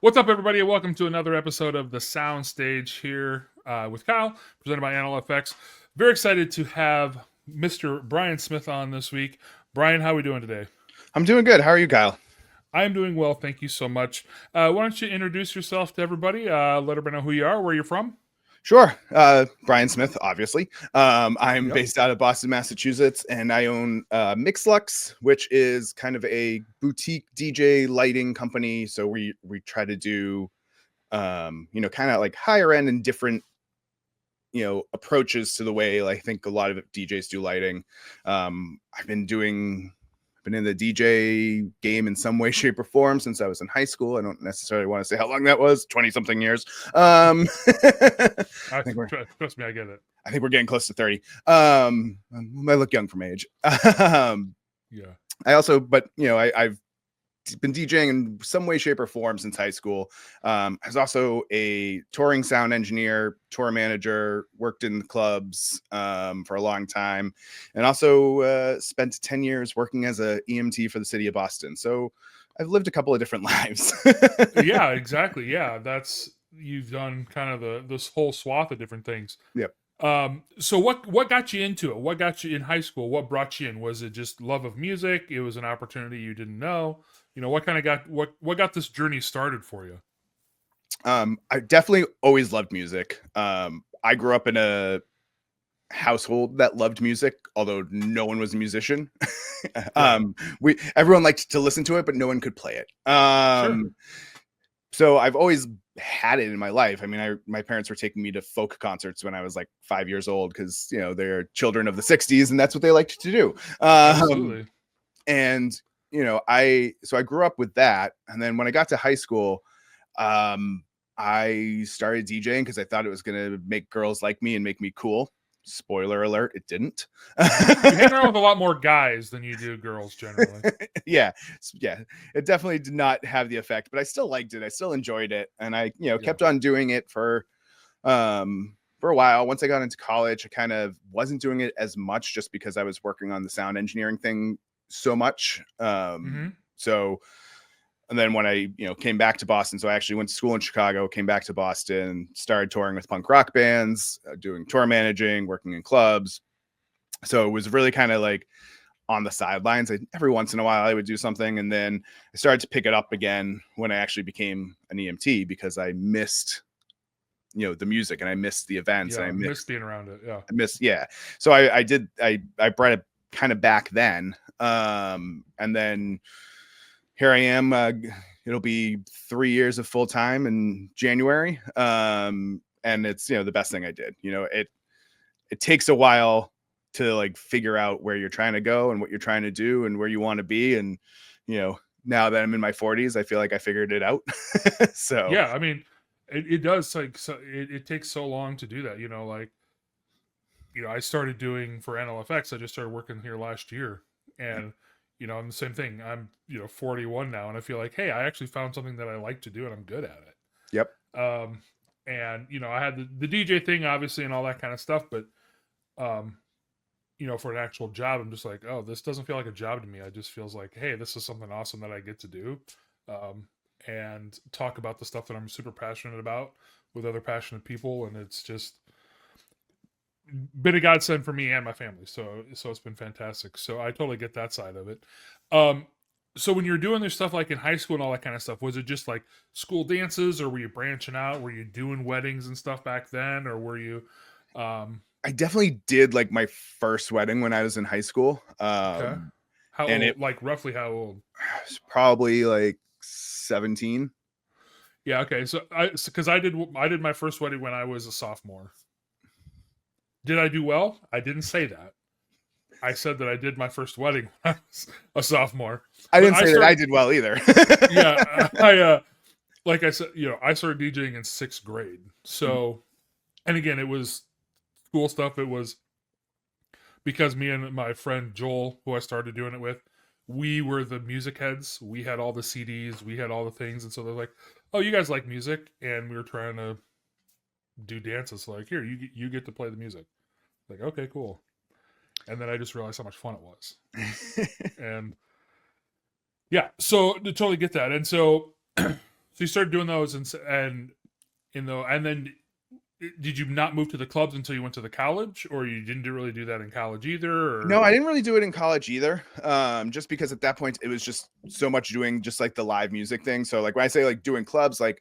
What's up, everybody, and welcome to another episode of the Sound Stage here with Kyle, presented by NLFX. Very excited to have Mr. Brian Smith on this week. Brian, how are we doing today? I'm doing good. How are you, Kyle? I am doing well, thank you so much. Why don't you introduce yourself to everybody? Let everybody know who you are, where you're from. Sure. Brian Smith, obviously. I'm Yep. based out of Boston, Massachusetts, and I own MixLux, which is kind of a boutique DJ lighting company. So we try to do, kind of like higher end and different, approaches to the way I think a lot of DJs do lighting. I've been in the DJ game in some way, shape, or form since I was in high school. I don't necessarily want to say how long that was, 20 something years. I think we're Trust me, I get it. I think we're getting close to 30. I look young for my age. Yeah. I also, but I've been DJing in some way, shape, or form since high school. I was also a touring sound engineer, tour manager, worked in clubs for a long time, and also spent 10 years working as a EMT for the city of Boston. So I've lived a couple of different lives. Yeah, exactly. Yeah, you've done kind of this whole swath of different things. Yep. So what got you into it? What got you in high school? What brought you in? Was it just love of music? It was an opportunity you didn't know. What kind of what got this journey started for you? I definitely always loved music. I grew up in a household that loved music, although no one was a musician. Everyone liked to listen to it, but no one could play it. Sure. So I've always had it in my life. I mean, my parents were taking me to folk concerts when I was like 5 years old because they're children of the '60s and that's what they liked to do. Absolutely. And I grew up with that, and then when I got to high school, I started DJing because I thought it was going to make girls like me and make me cool. Spoiler alert, it didn't. You hang around with a lot more guys than you do girls generally. yeah, it definitely did not have the effect, but I still liked it. I still enjoyed it, and I kept on doing it for a while. Once I got into college, I kind of wasn't doing it as much just because I was working on the sound engineering thing so much. So, and then when I came back to Boston, so I actually went to school in Chicago, came back to Boston, started touring with punk rock bands, doing tour managing, working in clubs. So it was really kind of like on the sidelines. Every once in a while I would do something, and then I started to pick it up again when I actually became an EMT because I missed the music and I missed the events, and I missed being around it. So I brought it kind of back then, and then here I am. It'll be 3 years of full time in January, and it's the best thing I did. It takes a while to like figure out where you're trying to go and what you're trying to do and where you want to be, and now that I'm in my 40s, I feel like I figured it out. So yeah, I mean, it does it takes so long to do that. I started doing for NLFX. I just started working here last year, and I'm the same thing. I'm 41 now, and I feel like, hey, I actually found something that I like to do, and I'm good at it. Yep. And I had the DJ thing, obviously, and all that kind of stuff, but for an actual job, I'm just like, oh, this doesn't feel like a job to me. It just feels like, hey, this is something awesome that I get to do, and talk about the stuff that I'm super passionate about with other passionate people, and it's just been a godsend for me and my family. So it's been fantastic. So I totally get that side of it. So when you're doing this stuff like in high school and all that kind of stuff, was it just like school dances, or were you branching out? Were you doing weddings and stuff back then, or were you? I definitely did like my first wedding when I was in high school. Okay. How and old? Like roughly how old? It's probably like 17. Yeah. Okay. So because I did my first wedding when I was a sophomore. Did I do well? I didn't say that. I said that I did my first wedding when I was a sophomore. I didn't say that I did well either. Yeah, I like I said, I started DJing in 6th grade. So, and again, it was school stuff. It was because me and my friend Joel, who I started doing it with, we were the music heads. We had all the CDs, we had all the things, and so they're like, "Oh, you guys like music?" And we were trying to do dances. So like, here, you get to play the music. Like, okay, cool. And then I just realized how much fun it was. And yeah, so to totally get that. And so So you started doing those, and and then did you not move to the clubs until you went to the college, or you didn't really do that in college either? No, Or I didn't really do it in college either. Just because at that point it was just so much doing just like the live music thing. So like when I say like doing clubs, like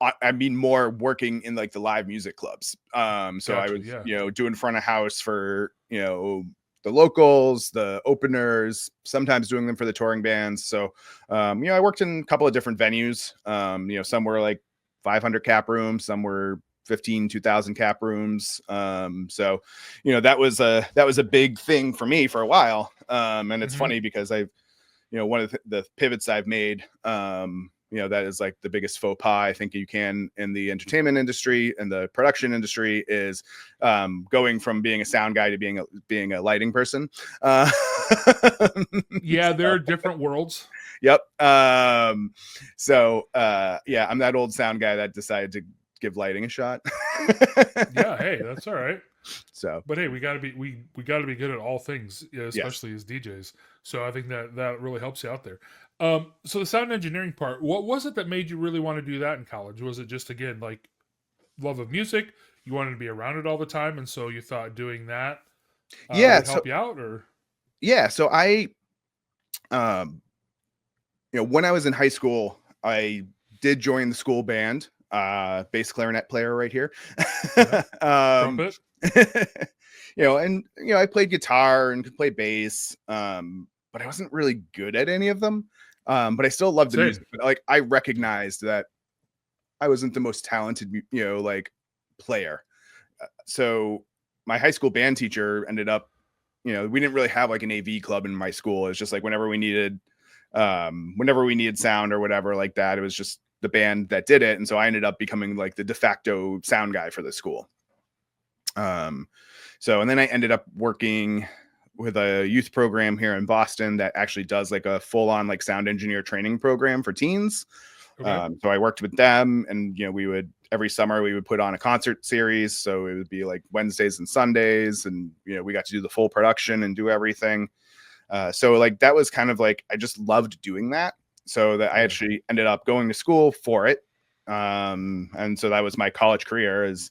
I mean more working in like the live music clubs. So I gotcha, was, yeah. doing front of house for, the locals, the openers, sometimes doing them for the touring bands. So, I worked in a couple of different venues. Some were like 500 cap rooms, some were 2,000 cap rooms. So, that was a big thing for me for a while. And it's Mm-hmm. funny because I've, one of the pivots I've made, that is like the biggest faux pas I think you can in the entertainment industry and the production industry is going from being a sound guy to being a lighting person. Yeah, there are different worlds. Yep. Yeah, I'm that old sound guy that decided to give lighting a shot. Yeah, hey, that's all right. So, But hey, we gotta be we gotta be good at all things, yes. especially as DJs. So I think that really helps you out there. So the sound engineering part, what was it that made you really want to do that in college? Was it just again like love of music? You wanted to be around it all the time, and so you thought doing that Yeah. would help you out, or So um, when I was in high school, I did join the school band, bass clarinet player right here. yeah, um, trumpet? I played guitar and could play bass, but I wasn't really good at any of them. But I still loved the Same. music. But like I recognized that I wasn't the most talented, like player. So my high school band teacher ended up, we didn't really have like an AV club in my school. It's just like whenever we needed sound or whatever like that, it was just the band that did it. And so I ended up becoming like the de facto sound guy for the school. And then I ended up working with a youth program here in Boston that actually does like a full on like sound engineer training program for teens. Okay. So I worked with them, and we would every summer we would put on a concert series. So it would be like Wednesdays and Sundays, and we got to do the full production and do everything. So like that was kind of like I just loved doing that. So that I Yeah. actually ended up going to school for it. And so that was my college career. Is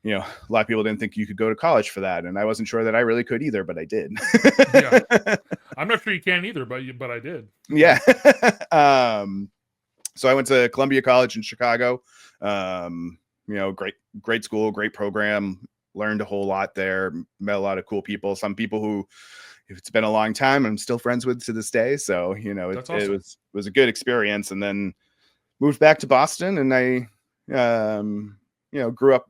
a lot of people didn't think you could go to college for that, and I wasn't sure that I really could either, but I did. Yeah. I'm not sure you can either, but I did. Yeah. So I went to Columbia College in Chicago. Great school, great program. Learned a whole lot there. Met a lot of cool people. Some people who, if it's been a long time, I'm still friends with to this day. So That's it awesome. was a good experience. And then moved back to Boston, and I, grew up.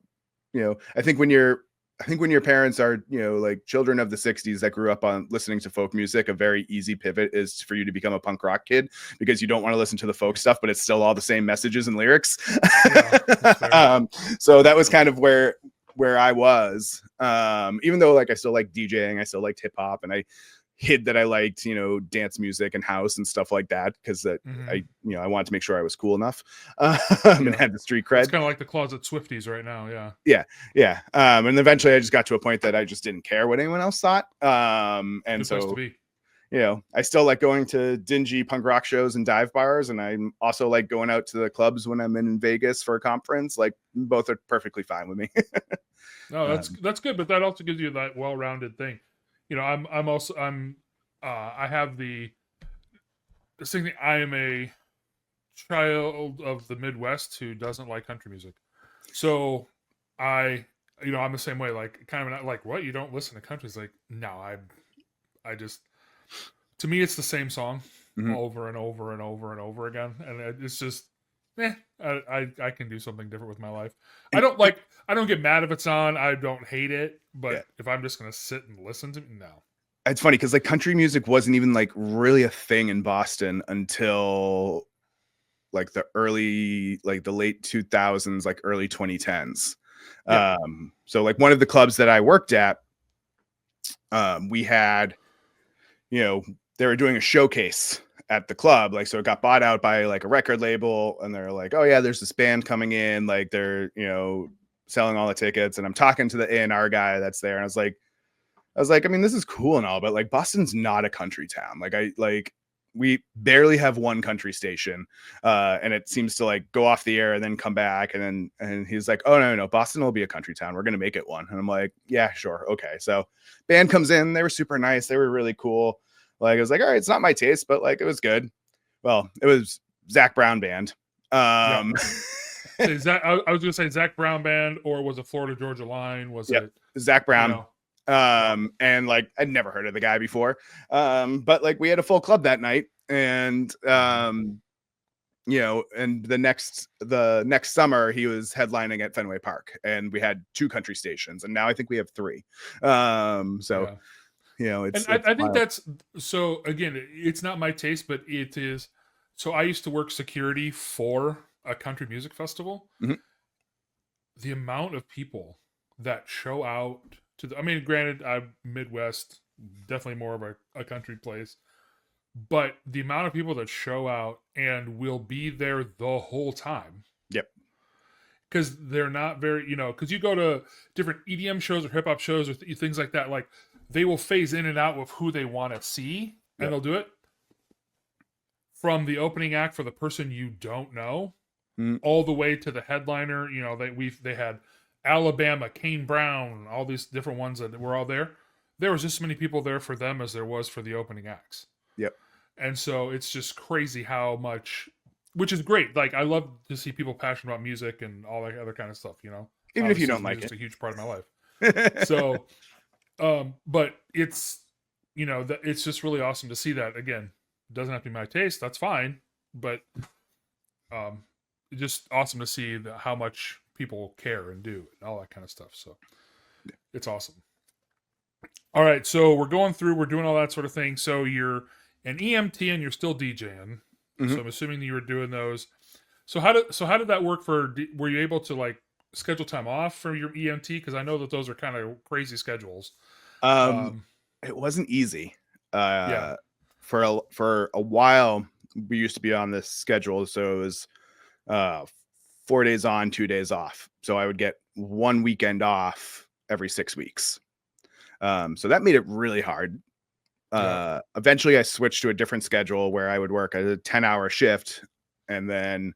I think when your parents are, like children of the 60s that grew up on listening to folk music, a very easy pivot is for you to become a punk rock kid because you don't want to listen to the folk stuff, but it's still all the same messages and lyrics. Yeah, that's fair. So that was kind of where I was. Even though like I still like DJing, I still liked hip hop, and I hid that I liked, dance music and house and stuff like that because Mm-hmm. I wanted to make sure I was cool enough Yeah. and had the street It's cred. kind of like the closet Swifties right now. Yeah. Yeah. And eventually I just got to a point that I just didn't care what anyone else thought. And Good place to so, be. I still like going to dingy punk rock shows and dive bars. And I also like going out to the clubs when I'm in Vegas for a conference. Like both are perfectly fine with me. No, that's good, but that also gives you that well-rounded thing. I have this thing that I am a child of the Midwest who doesn't like country music. So I'm the same way. Like, kind of not like, what, you don't listen to country? It's like, no, I just, to me, it's the same song Mhm. over and over and over and over again, and it's just, I can do something different with my life. I And don't get mad if it's on. I don't hate it, yeah, but if I'm just gonna sit and listen to, no. it's funny because like country music wasn't even like really a thing in Boston until like the late 2000s, like early 2010s. Yeah. So like one of the clubs that I worked at, we had, they were doing a showcase at the club. Like, so it got bought out by like a record label, and they're like, oh yeah, there's this band coming in. Like they're, selling all the tickets. And I'm talking to the A&R guy that's there. And I was like, I mean, this is cool and all, but like Boston's not a country town. Like we barely have one country station, and it seems to like go off the air and then come back, and he's like, oh no, Boston will be a country town, we're gonna make it one. And I'm like, yeah, sure, okay. So band comes in, they were super nice, they were really cool. Like, I was like, all right, it's not my taste, but like, it was good. Well, it was Zach Brown band. So I was gonna say Zach Brown band, or was it Florida Georgia Line? Was it Zach Brown? And like, I'd never heard of the guy before, but like, we had a full club that night, and you know, and the next summer he was headlining at Fenway Park, and we had 2 country stations, and now I think we have 3. You know, I think that's, so again, it's not my taste, but it is. So I used to work security for a country music festival. Mm-hmm. The amount of people that show out to I mean, granted, I'm Midwest, definitely more of a country place, but the amount of people that show out and will be there the whole time. Yep. Because they're not very, because you go to different EDM shows or hip hop shows or things like that, like they will phase in and out with who they want to see, and they'll do it from the opening act for the person you don't know, all the way to the headliner. They had Alabama, Kane Brown, all these different ones that were all there. There was just as many people there for them as there was for the opening acts. Yep. And so it's just crazy how much, which is great. Like, I love to see people passionate about music and all that other kind of stuff, Even obviously, if you don't like it. It's a huge part of my life. So, but it's, it's just really awesome to see that. Again, it doesn't have to be my taste. That's fine. But just awesome to see how much people care and do and all that kind of stuff. So it's awesome. All right. So we're doing all that sort of thing. So you're an EMT and you're still DJing. Mm-hmm. So I'm assuming that you were doing those. So how did that work were you able to like schedule time off for your EMT? Because I know that those are kind of crazy schedules. It wasn't easy. For a while we used to be on this schedule. So it was 4 days on, 2 days off. So I would get 1 weekend off every 6 weeks. So that made it really hard. Eventually I switched to a different schedule where I would work a 10-hour shift, and then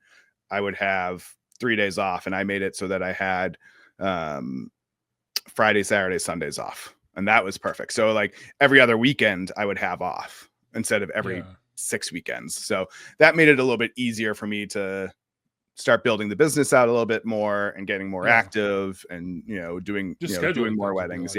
I would have 3 days off, and I made it so that I had Friday, Saturday, Sundays off. And that was perfect. So like every other weekend I would have off instead of every 6 weekends. So that made it a little bit easier for me to start building the business out a little bit more and getting more active, and doing more weddings.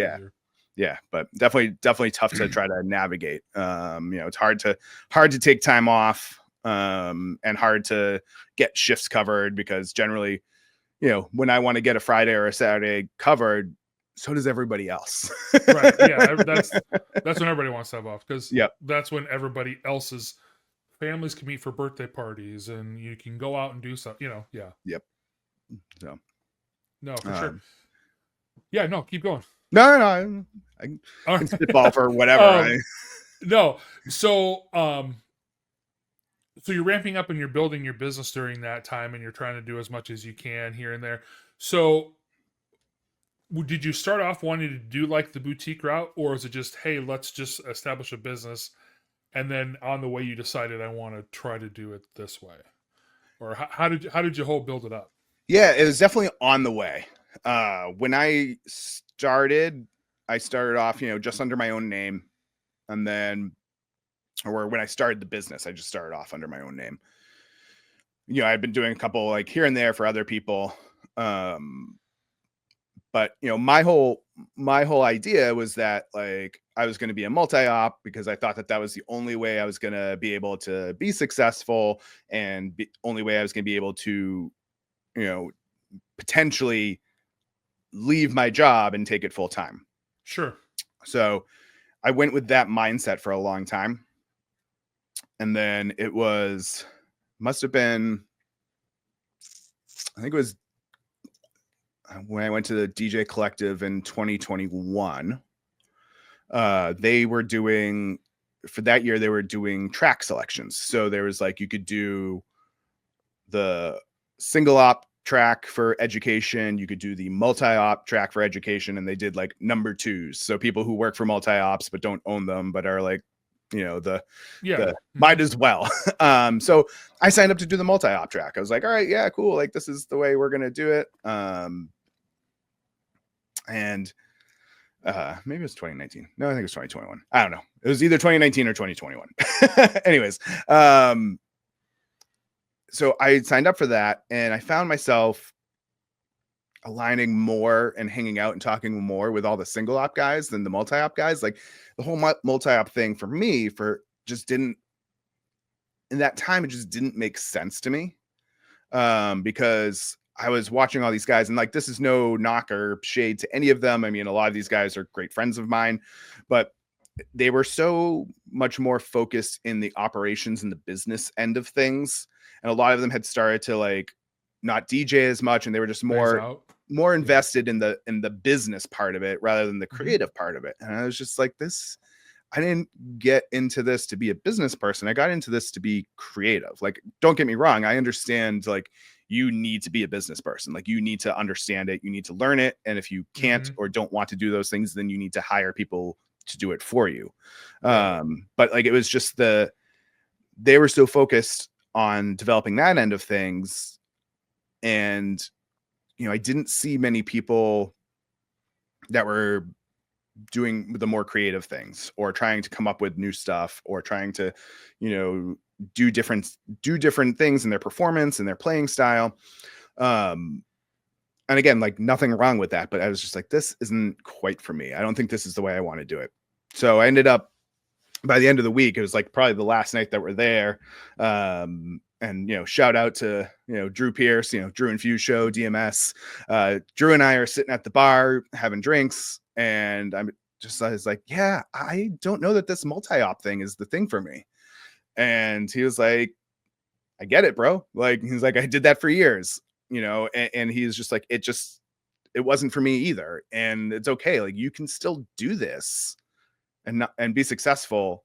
But definitely tough to try to navigate. It's hard to take time off, and hard to get shifts covered, because generally, when I want to get a Friday or a Saturday covered, so does everybody else. Right. Yeah. That's when everybody wants to have off, because that's when everybody else's families can meet for birthday parties, and you can go out and do stuff, Yeah. Yep. So. No, for sure. Yeah. No, keep going. No. I can spitball for whatever. No. So you're ramping up and you're building your business during that time, and you're trying to do as much as you can here and there. So did you start off wanting to do like the boutique route, or is it just, hey, let's just establish a business, and then on the way you decided I want to try to do it this way? Or how did you build it up? Yeah, it was definitely on the way. When I started off, just under my own name. And then, or when I started the business, I just started off under my own name. I've been doing a couple like here and there for other people. But my whole idea was that like I was going to be a multi-op, because I thought that was the only way I was going to be able to be successful, and only way I was going to be able to, potentially leave my job and take it full time. Sure. So I went with that mindset for a long time. And then must have been, I think it was when I went to the DJ Collective in 2021, they were doing, for that year, they were doing track selections. So there was like, you could do the single op track for education, you could do the multi-op track for education, and they did like number twos. So people who work for multi-ops but don't own them, but are like the Yeah. might as well. So I signed up to do the multi-op track. I was like, all right, yeah, cool. Like, this is the way we're going to do it. And maybe it was 2019. No, I think it was 2021. I don't know. It was either 2019 or 2021. Anyways, so I signed up for that, and I found myself aligning more and hanging out and talking more with all the single op guys than the multi-op guys. Like, the whole multi-op thing for me just didn't, in that time, it just didn't make sense to me. Because I was watching all these guys, and like, this is no knock or shade to any of them. I mean, a lot of these guys are great friends of mine, but they were so much more focused in the operations and the business end of things. And a lot of them had started to like not DJ as much, and they were just more invested in the business part of it rather than the creative part of it. And I was just like, I didn't get into this to be a business person. I got into this to be creative. Like, don't get me wrong. I understand, like, you need to be a business person. Like, you need to understand it. You need to learn it. And if you can't or don't want to do those things, then you need to hire people to do it for you. But like, it was just they were so focused on developing that end of things. And, I didn't see many people that were doing the more creative things or trying to come up with new stuff or trying to, do different things in their performance and their playing style. And again, like, nothing wrong with that, but I was just like, this isn't quite for me. I don't think this is the way I want to do it. So I ended up, by the end of the week, it was like probably the last night that we're there. And, shout out to, Drew Pierce, Drew and Fuse Show, DMS. Drew and I are sitting at the bar having drinks, and I was like, yeah, I don't know that this multi-op thing is the thing for me. And he was like, I get it, bro. Like, he's like, I did that for years, and he's just like, it wasn't for me either. And it's okay. Like, you can still do this and be successful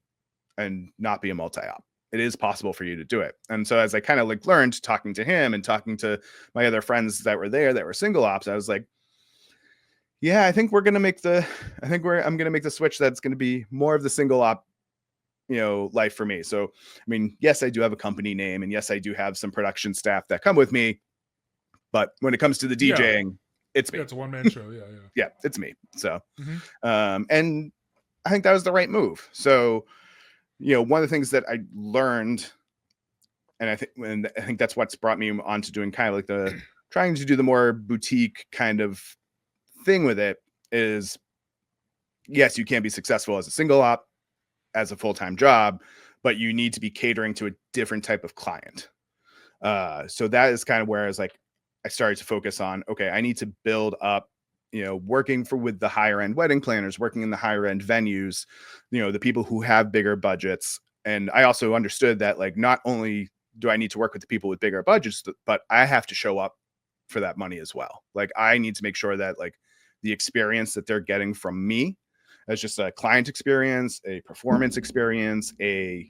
and not be a multi-op. It is possible for you to do it. And so as I kind of like learned talking to him and talking to my other friends that were there that were single ops, I was like, yeah, I'm going to make the switch. That's going to be more of the single op, life for me. So, I mean, yes, I do have a company name, and yes, I do have some production staff that come with me, but when it comes to the DJing, it's me. Yeah, it's a one-man show. Yeah. Yeah, it's me. So, and I think that was the right move. So, one of the things that I learned, and I think that's what's brought me on to doing kind of like trying to do the more boutique kind of thing with it, is, yes, you can be successful as a single op, as a full-time job, but you need to be catering to a different type of client. So that is kind of where I started to focus on, okay, I need to build up, working with the higher end wedding planners, working in the higher end venues, the people who have bigger budgets. And I also understood that, like, not only do I need to work with the people with bigger budgets, but I have to show up for that money as well. Like, I need to make sure that, like, the experience that they're getting from me as just a client experience, a performance experience, a,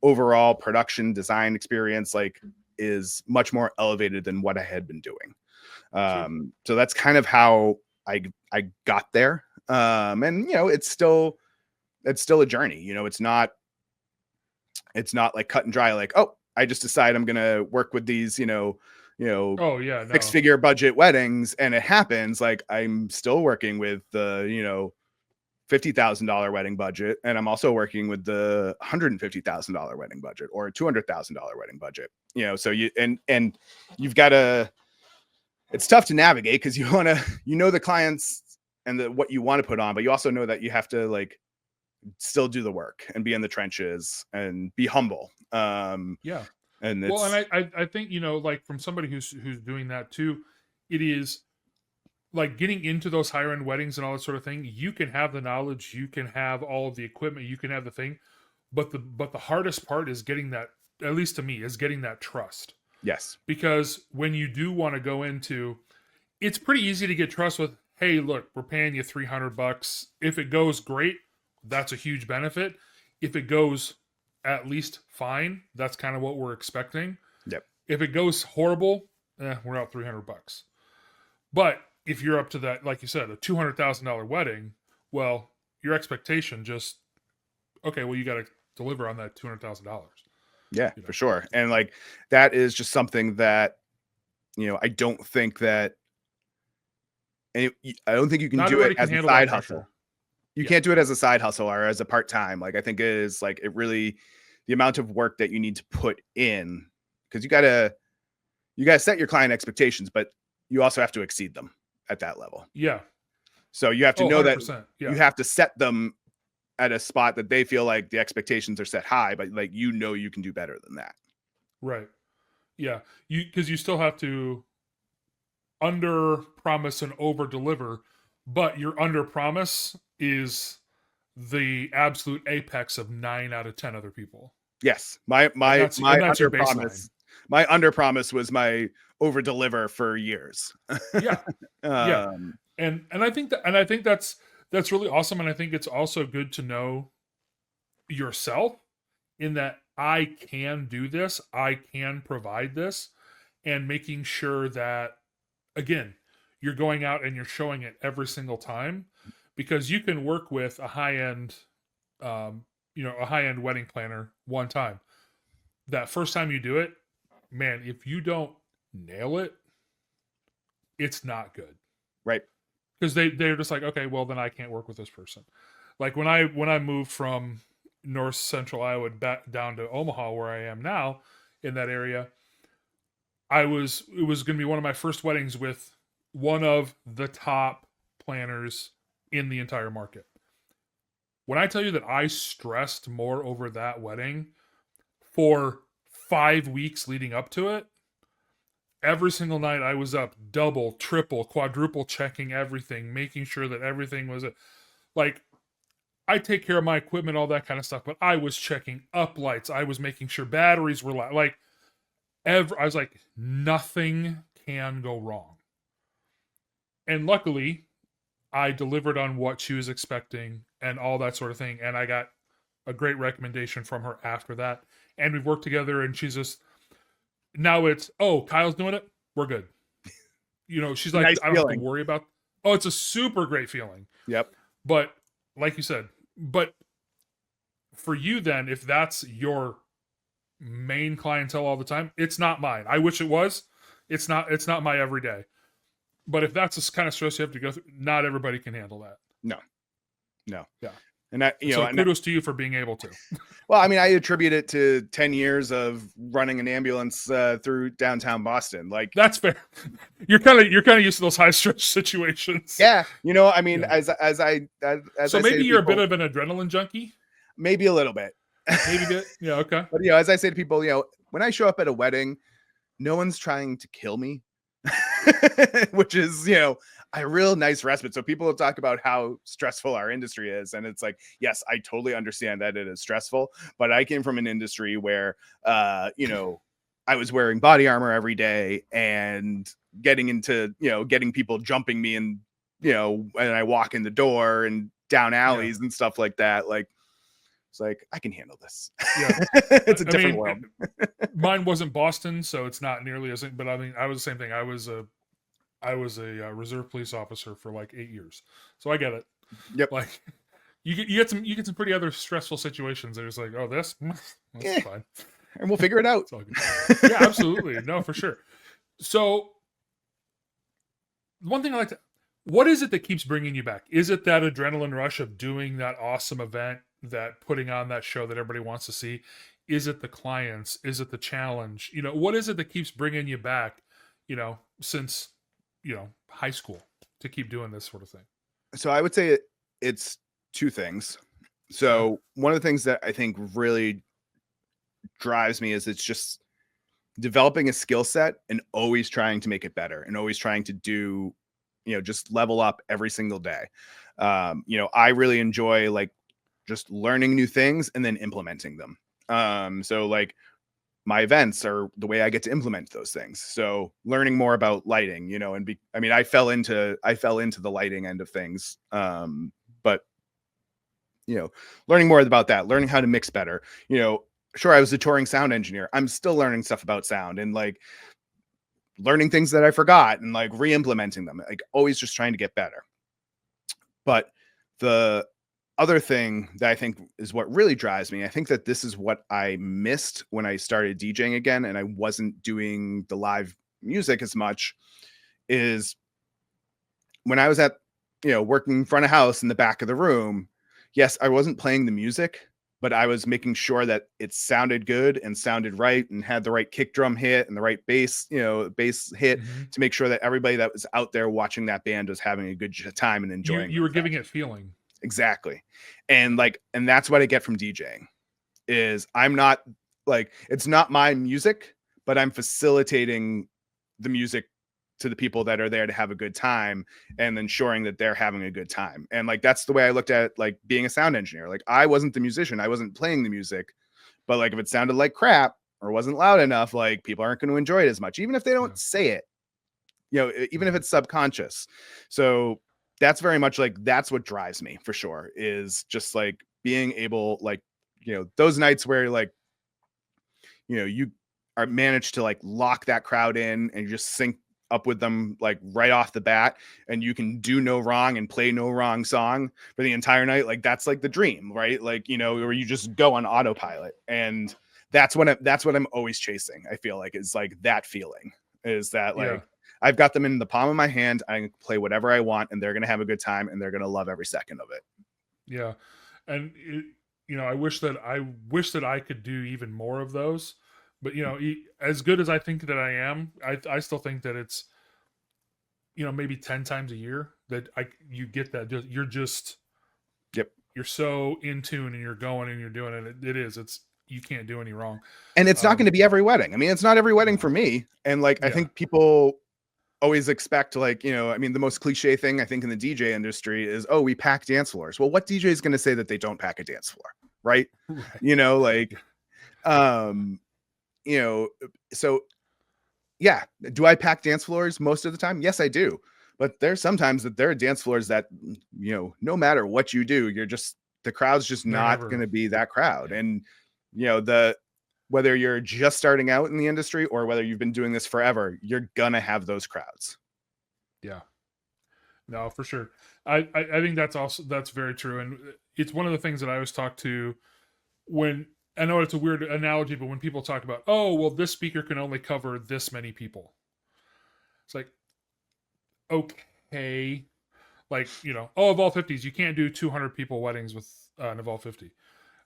overall production design experience, like, is much more elevated than what I had been doing. So that's kind of how I got there. And it's still a journey. It's not like cut and dry, like, oh, I just decide I'm gonna work with these, oh yeah, no. 6-figure budget weddings, and it happens. Like, I'm still working with the $50,000 wedding budget, and I'm also working with the $150,000 wedding budget or $200,000 wedding budget. So you've got to. It's tough to navigate because you want to, the clients and what you want to put on, but you also know that you have to, like, still do the work and be in the trenches and be humble. Yeah. And I think, like, from somebody who's doing that too, it is like getting into those higher end weddings and all that sort of thing. You can have the knowledge, you can have all of the equipment, you can have the thing, but the hardest part is getting that, at least to me, is getting that trust. Yes. Because when you do want to go into, it's pretty easy to get trust with, hey, look, we're paying you $300. If it goes great, that's a huge benefit. If it goes at least fine, that's kind of what we're expecting. Yep. If it goes horrible, we're out $300. But if you're up to that, like you said, a $200,000 wedding, well, your expectation just okay, well, you got to deliver on that $200,000. Yeah, for sure. And like, that is just something that, I don't think that, and I don't think you can Not do it everybody can as a handle that side pressure. hustle. You Yeah. can't do it as a side hustle or as a part-time. Like, I think it is like, it really, the amount of work that you need to put in, because you gotta set your client expectations, but you also have to exceed them at that level. Yeah. So you have to Oh, know that 100%. you Yeah. have to set them at a spot that they feel like the expectations are set high, but like, you can do better than that. Right. Yeah. Because you still have to under promise and over deliver, but your under promise is the absolute apex of 9 out of 10 other people. Yes. My And my that's my your under baseline. promise my under promise was my over deliver for years. Yeah. Yeah. um And I think that's really awesome. And I think it's also good to know yourself in that I can do this, I can provide this, and making sure that again, you're going out and you're showing it every single time because you can work with a high end a high end wedding planner one time. That first time you do it, man, if you don't nail it, it's not good. right. Because they're just like, okay, well then I can't work with this person. Like when I moved from north central Iowa back down to Omaha where I am now in that area, it was going to be one of my first weddings with one of the top planners in the entire market. When I tell you that I stressed more over that wedding for 5 weeks leading up to it, every single night I was up double, triple, quadruple checking everything, making sure that everything was like I take care of my equipment, all that kind of stuff, but I was checking up lights. I was making sure batteries were like I was like, nothing can go wrong. And luckily, I delivered on what she was expecting and all that sort of thing. And I got a great recommendation from her after that. And we've worked together, and she's just now it's, oh, Kyle's doing it. We're good. She's like, Nice I don't have to feeling. worry about. Oh, it's a super great feeling. Yep. But like you said, but for you, then, if that's your main clientele all the time, it's not mine. I wish it was. It's not. It's not my everyday. But if that's the kind of stress you have to go through, not everybody can handle that. No. Yeah. And I, So kudos to you for being able to. well, I mean, I attribute it to 10 years of running an ambulance through downtown Boston. Like, that's fair. You're kind of used to those high stress situations. yeah, I mean, Yeah. as I so maybe you're people, a bit of an adrenaline junkie. Maybe a little bit. Maybe a bit. Yeah. Okay. But as I say to people, when I show up at a wedding, no one's trying to kill me, which is a real nice respite. So people talk about how stressful our industry is, and it's like, yes, I totally understand that it is stressful, but I came from an industry where I was wearing body armor every day and getting into getting people jumping me, and and I walk in the door and down alleys and stuff like that. Like, it's like, I can handle this. Yeah. It's a different world. Mine wasn't Boston, so it's not nearly as, but I mean, I was the same thing. I was a reserve police officer for like 8 years, so I get it. Yep. Like you get some pretty other stressful situations. They're just like, oh, that's fine, and we'll figure it out. It's all good. Yeah, absolutely, no, for sure. So one thing I like to, what is it that keeps bringing you back? Is it that adrenaline rush of doing that awesome event, that putting on that show that everybody wants to see? Is it the clients? Is it the challenge? What is it that keeps bringing you back? Since high school to keep doing this sort of thing? So I would say it's two things. So one of the things that I think really drives me is it's just developing a skill set and always trying to make it better and always trying to do, just level up every single day. I really enjoy like just learning new things and then implementing them. So like my events are the way I get to implement those things. So learning more about lighting, and I fell into the lighting end of things. But learning more about that, learning how to mix better, sure, I was a touring sound engineer. I'm still learning stuff about sound and like learning things that I forgot and like re-implementing them, like always just trying to get better. But the other thing that I think is what really drives me, I think that this is what I missed when I started DJing again and I wasn't doing the live music as much, is when I was at, working in front of house in the back of the room, yes, I wasn't playing the music, but I was making sure that it sounded good and sounded right and had the right kick drum hit and the right bass, bass hit to make sure that everybody that was out there watching that band was having a good time and enjoying. You were giving it feeling. Exactly. And that's what I get from DJing is I'm not like, it's not my music, but I'm facilitating the music to the people that are there to have a good time and ensuring that they're having a good time. And like, that's the way I looked at like being a sound engineer. Like I wasn't the musician, I wasn't playing the music, but like if it sounded like crap or wasn't loud enough, like people aren't going to enjoy it as much, even if they don't say it, even if it's subconscious. So that's very much like, that's what drives me for sure, is just like being able, like, those nights where like, you are managed to like lock that crowd in and you just sync up with them like right off the bat and you can do no wrong and play no wrong song for the entire night. Like that's like the dream, right? Like, where you just go on autopilot. And that's what I'm always chasing. I feel like is like that feeling is that like, I've got them in the palm of my hand. I can play whatever I want and they're going to have a good time and they're going to love every second of it. Yeah. And I wish that I could do even more of those, but as good as I think that I am, I still think that it's, maybe 10 times a year that you get that. You're just, you're so in tune and you're going and you're doing it. You can't do any wrong. And it's not going to be every wedding. I mean, it's not every wedding for me. And like, I think people always expect like, the most cliche thing I think in the DJ industry is, oh, we pack dance floors. Well, what DJ is going to say that they don't pack a dance floor? Right. So yeah. Do I pack dance floors most of the time? Yes, I do. But there's sometimes that there are dance floors that, no matter what you do, the crowd's just not going to be that crowd. And, whether you're just starting out in the industry or whether you've been doing this forever, you're going to have those crowds. Yeah, no, for sure. I think that's very true. And it's one of the things that I always talk to when, I know it's a weird analogy, but when people talk about, oh, well, this speaker can only cover this many people. It's like, okay, like, Evolve 50s, you can't do 200 people weddings with an Evolve 50.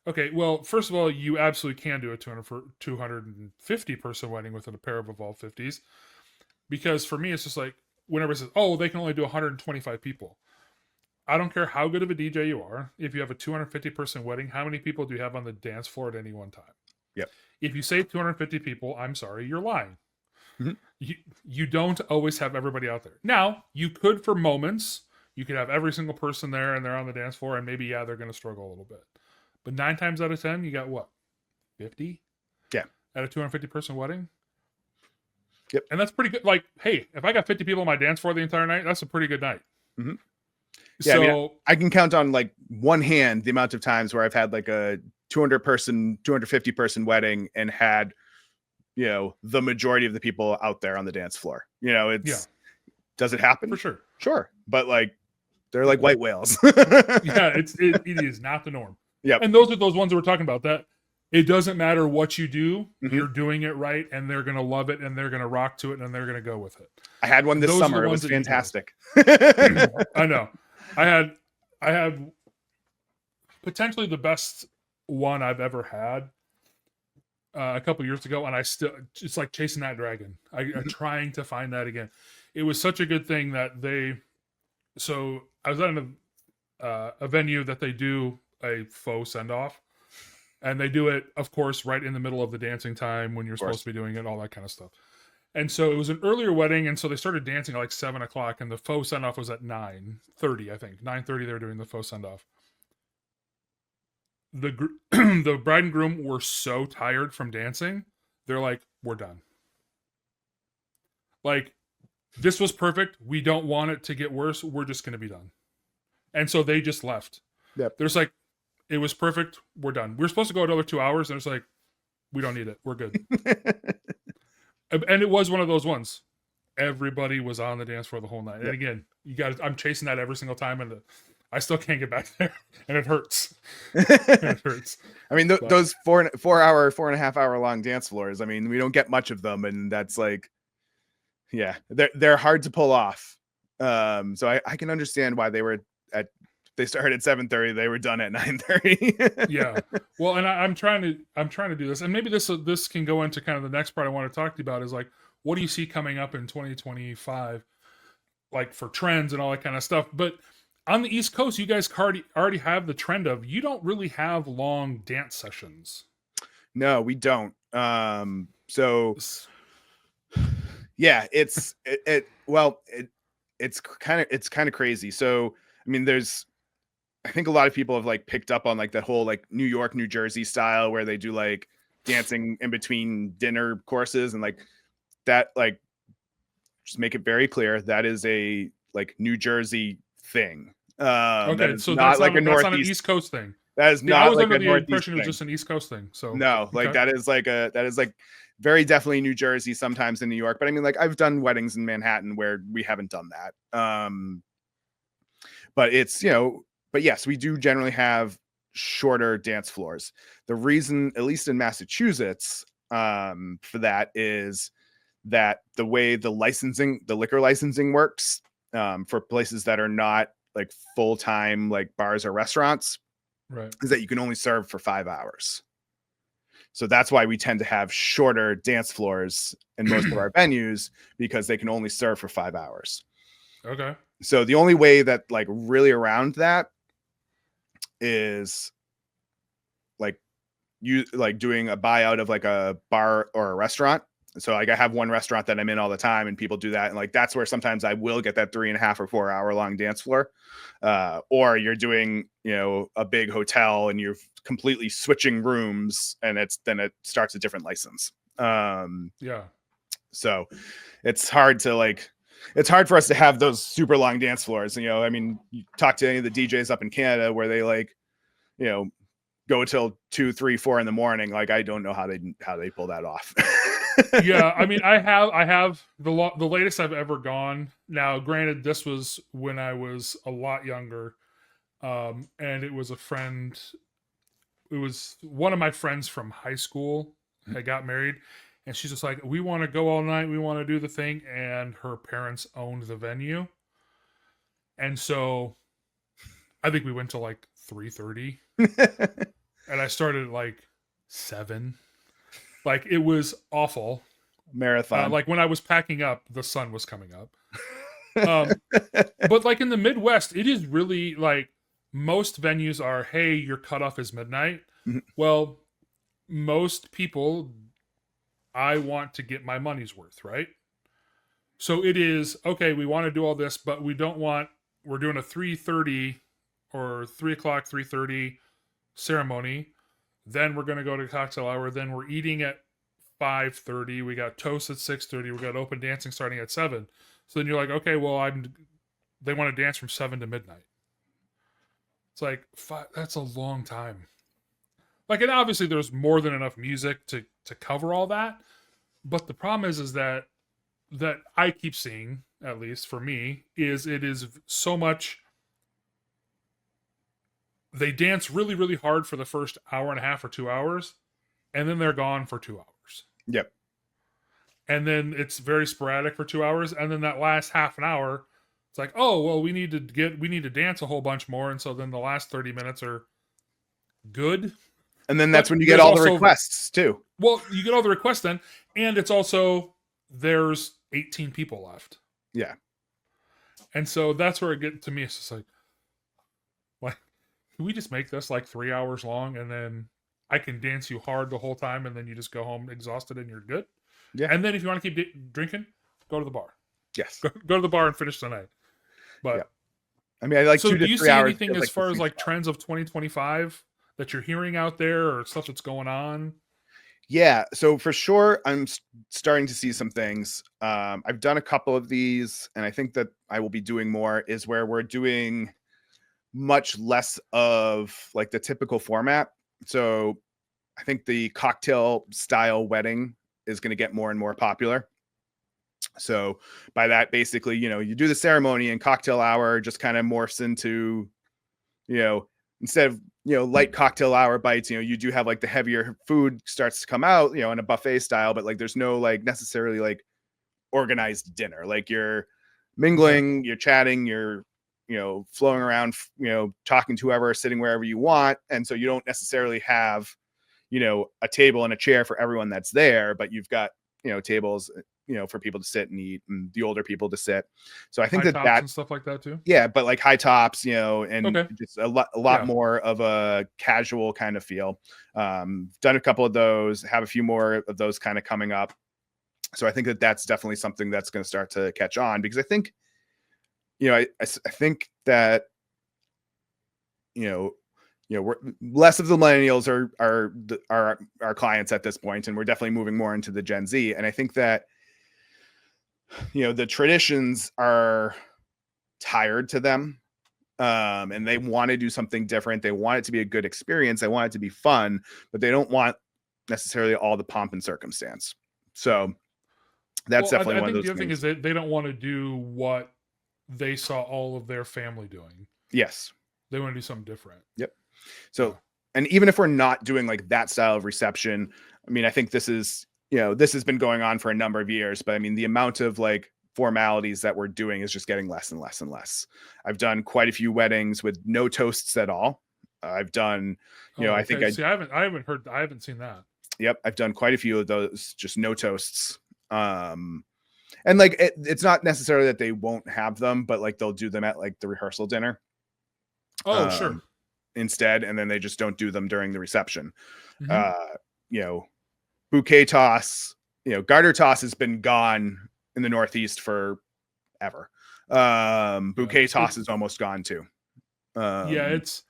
Okay, well, first of all, you absolutely can do a 250 person wedding with a pair of Evolve 50s. Because for me, it's just like, whenever it says, oh, they can only do 125 people. I don't care how good of a DJ you are. If you have a 250 person wedding, how many people do you have on the dance floor at any one time? Yep. If you say 250 people, I'm sorry, you're lying. You don't always have everybody out there. Now, you could for moments, you could have every single person there and they're on the dance floor and maybe, they're going to struggle a little bit. But 9 times out of 10, you got what? 50? Yeah. At a 250 person wedding? Yep. And that's pretty good. Like, hey, if I got 50 people on my dance floor the entire night, that's a pretty good night. Mm-hmm. Yeah, so I can count on like one hand the amount of times where I've had like a 250 person wedding and had, the majority of the people out there on the dance floor. Does it happen? For sure. Sure. But like, they're like white whales. It is not the norm. Yeah. And those are those ones that we're talking about, that it doesn't matter what you do, you're doing it right, and they're going to love it, and they're going to rock to it, and they're going to go with it. I had one this summer. It was fantastic. I know. I had potentially the best one I've ever had a couple years ago, and it's like chasing that dragon. I'm trying to find that again. It was such a good thing that so I was at a venue that they do a faux send-off, and they do it, of course, right in the middle of the dancing time when you're supposed to be doing it, all that kind of stuff. And so it was an earlier wedding, and so they started dancing at like 7 o'clock, and the faux send-off was at 9:30, I think. 9:30 they were doing the faux send-off. The bride and groom were so tired from dancing, they're like, we're done. Like, this was perfect. We don't want it to get worse. We're just going to be done. And so they just left. Yep. There's like, it was perfect. We're done. We're supposed to go another 2 hours, and it's like, we don't need it. We're good. And it was one of those ones. Everybody was on the dance floor the whole night. Yep. And again, I'm chasing that every single time, and I still can't get back there, and it hurts. It hurts. I mean, But those 4.5 hour long dance floors. I mean, we don't get much of them, and that's like, yeah, they're hard to pull off. So I can understand why they started at 7:30. They were done at 9:30. yeah, well, and I'm trying to do this, and maybe this can go into kind of the next part I want to talk to you about is like, what do you see coming up in 2025, like for trends and all that kind of stuff. But on the East Coast, you guys already have the trend of you don't really have long dance sessions. No, we don't. So yeah, it's kind of crazy. So I mean, I think a lot of people have like picked up on like that whole like New York, New Jersey style where they do like dancing in between dinner courses, and like that, like, just make it very clear that is a like New Jersey thing. Okay, that is so not like a that's not an Northeast. East Coast thing. That is I not was like under a the Northeast impression it was thing. just an East Coast thing. So No, like that is like very definitely New Jersey, sometimes in New York. But I mean, like, I've done weddings in Manhattan where we haven't done that. But it's, but yes, we do generally have shorter dance floors. The reason, at least in Massachusetts, for that is that the way the liquor licensing works, for places that are not like full-time like bars or restaurants, right, is that you can only serve for 5 hours. So that's why we tend to have shorter dance floors in most of our venues, because they can only serve for 5 hours. okay, So the only way that like really around that is like you like doing a buyout of like a bar or a restaurant. So like I have one restaurant that I'm in all the time, and people do that, and like that's where sometimes I will get that 3.5 or 4 hour long dance floor. Or you're doing, a big hotel and you're completely switching rooms, and then it starts a different license. yeah, So it's hard for us to have those super long dance floors. I mean, you talk to any of the DJs up in Canada where they like, go till 2, 3, 4 in the morning. Like, I don't know how they pull that off. yeah. I mean, I have the latest I've ever gone. Now, granted, this was when I was a lot younger, and it was a friend. It was one of my friends from high school that got married, and she's just like, we want to go all night, we want to do the thing, and her parents owned the venue, and so I think we went to like 3:30, and I started at like 7. Like, it was awful. Marathon. Like, when I was packing up, the sun was coming up. But like in the Midwest, it is really like most venues are, hey, your cutoff is midnight. Mhm. Well, most people, I want to get my money's worth, right? So it is, okay, we want to do all this, but we're doing a 3:30 or 3 o'clock, 3:30 ceremony. Then we're going to go to cocktail hour. Then we're eating at 5:30. We got toast at 6:30. We got open dancing starting at 7. So then you're like, okay, well, they want to dance from 7 to midnight. It's like, that's a long time. Like, and obviously there's more than enough music to cover all that. But the problem is that I keep seeing, at least for me, is it is so much. They dance really, really hard for the first hour and a half or 2 hours, and then they're gone for 2 hours. Yep. And then it's very sporadic for 2 hours, and then that last half an hour, it's like, oh well, we need to dance a whole bunch more, and so then the last 30 minutes are good. And then that's when you get all the requests too. Well, you get all the requests then, and it's also there's 18 people left. Yeah. And so that's where it gets to me. It's just like, can we just make this like 3 hours long, and then I can dance you hard the whole time, and then you just go home exhausted and you're good? Yeah. And then if you want to keep drinking, go to the bar. Yes. Go to the bar and finish the night. But yeah. I mean, I like. So 2 to 3 do you see hours anything as far as like trends of 2025 that you're hearing out there, or stuff that's going on? Yeah, so for sure, I'm starting to see some things. I've done a couple of these, and I think that I will be doing more. Is where we're doing much less of like the typical format. So I think the cocktail style wedding is going to get more and more popular. So by that, basically, you do the ceremony, and cocktail hour just kind of morphs into instead of, light cocktail hour bites, you do have like the heavier food starts to come out, in a buffet style, but like there's no like necessarily like organized dinner. Like you're mingling, you're chatting, you're, flowing around, talking to whoever, sitting wherever you want. And so you don't necessarily have, a table and a chair for everyone that's there, but you've got, tables, for people to sit and eat and the older people to sit. So I think High that tops and stuff like that too. yeah, but like high tops, and Okay. just a lot more of a casual kind of feel. Done a couple of those, have a few more of those kind of coming up. So I think that that's definitely something that's going to start to catch on, because I think, I think that, we're less of the millennials are our clients at this point, and we're definitely moving more into the Gen Z. And I think that, the traditions are tired to them, and they want to do something different. They want it to be a good experience. They want it to be fun, but they don't want necessarily all the pomp and circumstance. So that's definitely I one of think those the other thing things. is they don't want to do what they saw all of their family doing. Yes. They want to do something different. Yep. So, and even if we're not doing like that style of reception, I mean, I think this is, this has been going on for a number of years, but I mean, the amount of like formalities that we're doing is just getting less and less and less. I've done quite a few weddings with no toasts at all. I've done, I think I haven't seen that. Yep. I've done quite a few of those, just no toasts. And like, it's not necessarily that they won't have them, but like they'll do them at like the rehearsal dinner. Oh, sure. Instead, and then they just don't do them during the reception. Bouquet toss, garter toss has been gone in the Northeast forever. Bouquet toss is almost gone too. It's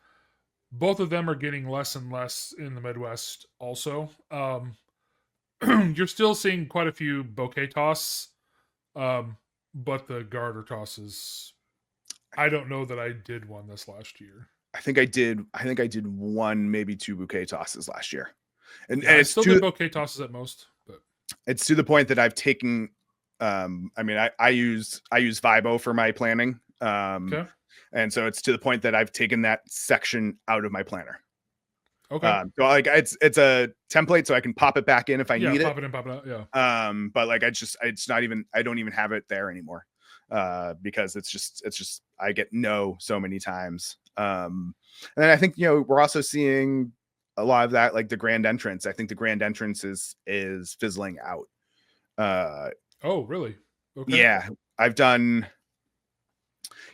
both of them are getting less and less in the Midwest also. You're still seeing quite a few bouquet toss, but the garter tosses, I don't know that I did one this last year. I think I did one, maybe two bouquet tosses last year. And I still did bouquet tosses at most, but it's to the point that I've taken, I mean, I use Vibo for my planning. Okay. And so it's to the point that I've taken that section out of my planner. Okay. So like it's a template, so I can pop it back in if I need it. Pop it in, pop it out. Yeah. But like it's not even, I don't even have it there anymore. Because it's just I get no so many times. And then I think, we're also seeing a lot of that, like the grand entrance. I think the grand entrance is fizzling out. Oh, really? Okay. Yeah, I've done,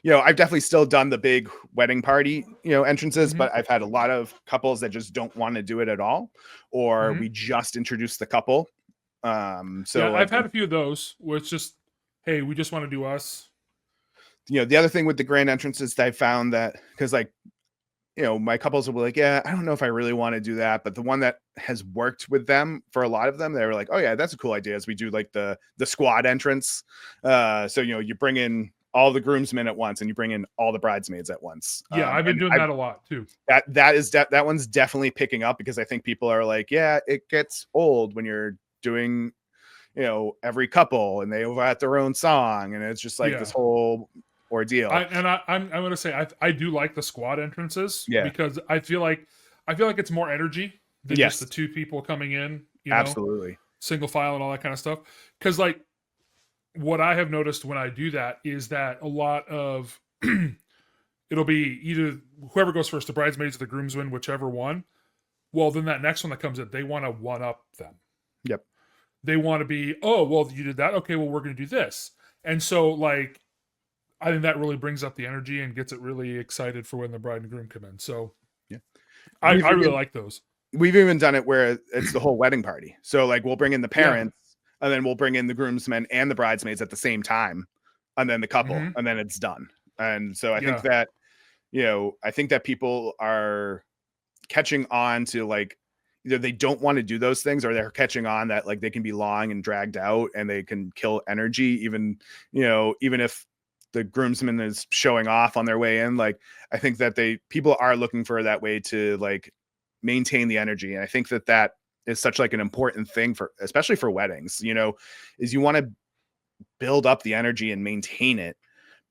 I've definitely still done the big wedding party, entrances, but I've had a lot of couples that just don't want to do it at all, or we just introduced the couple. So I've had a few of those where it's just, hey, we just want to do us. The other thing with the grand entrances that I found that, because like, my couples will be like, yeah, I don't know if I really want to do that. But the one that has worked with them for a lot of them, they were like, oh yeah, that's a cool idea. As we do like the squad entrance. So, you bring in all the groomsmen at once and you bring in all the bridesmaids at once. Yeah. I've been doing that a lot too. That one's definitely picking up, because I think people are like, yeah, it gets old when you're doing, every couple and they overlap their own song. And it's just like this whole ordeal. I'm going to say I do like the squad entrances, because I feel like it's more energy than just the two people coming in, absolutely, single file and all that kind of stuff. Because like what I have noticed when I do that is that a lot of it'll be either whoever goes first, the bridesmaids or the groomsmen, whichever one. Well, then that next one that comes in, they want to one up them. Yep. They want to be, oh, well, you did that. Okay, well, we're going to do this. And so like, I think that really brings up the energy and gets it really excited for when the bride and groom come in. So yeah, I really like those. We've even done it where it's the whole wedding party. So like we'll bring in the parents and then we'll bring in the groomsmen and the bridesmaids at the same time, and then the couple, and then it's done. And so I think that, I think that people are catching on to like, either they don't want to do those things, or they're catching on that like they can be long and dragged out and they can kill energy, even if the groomsman is showing off on their way in. Like, I think that people are looking for that way to like maintain the energy. And I think that is such like an important thing especially for weddings, is you want to build up the energy and maintain it,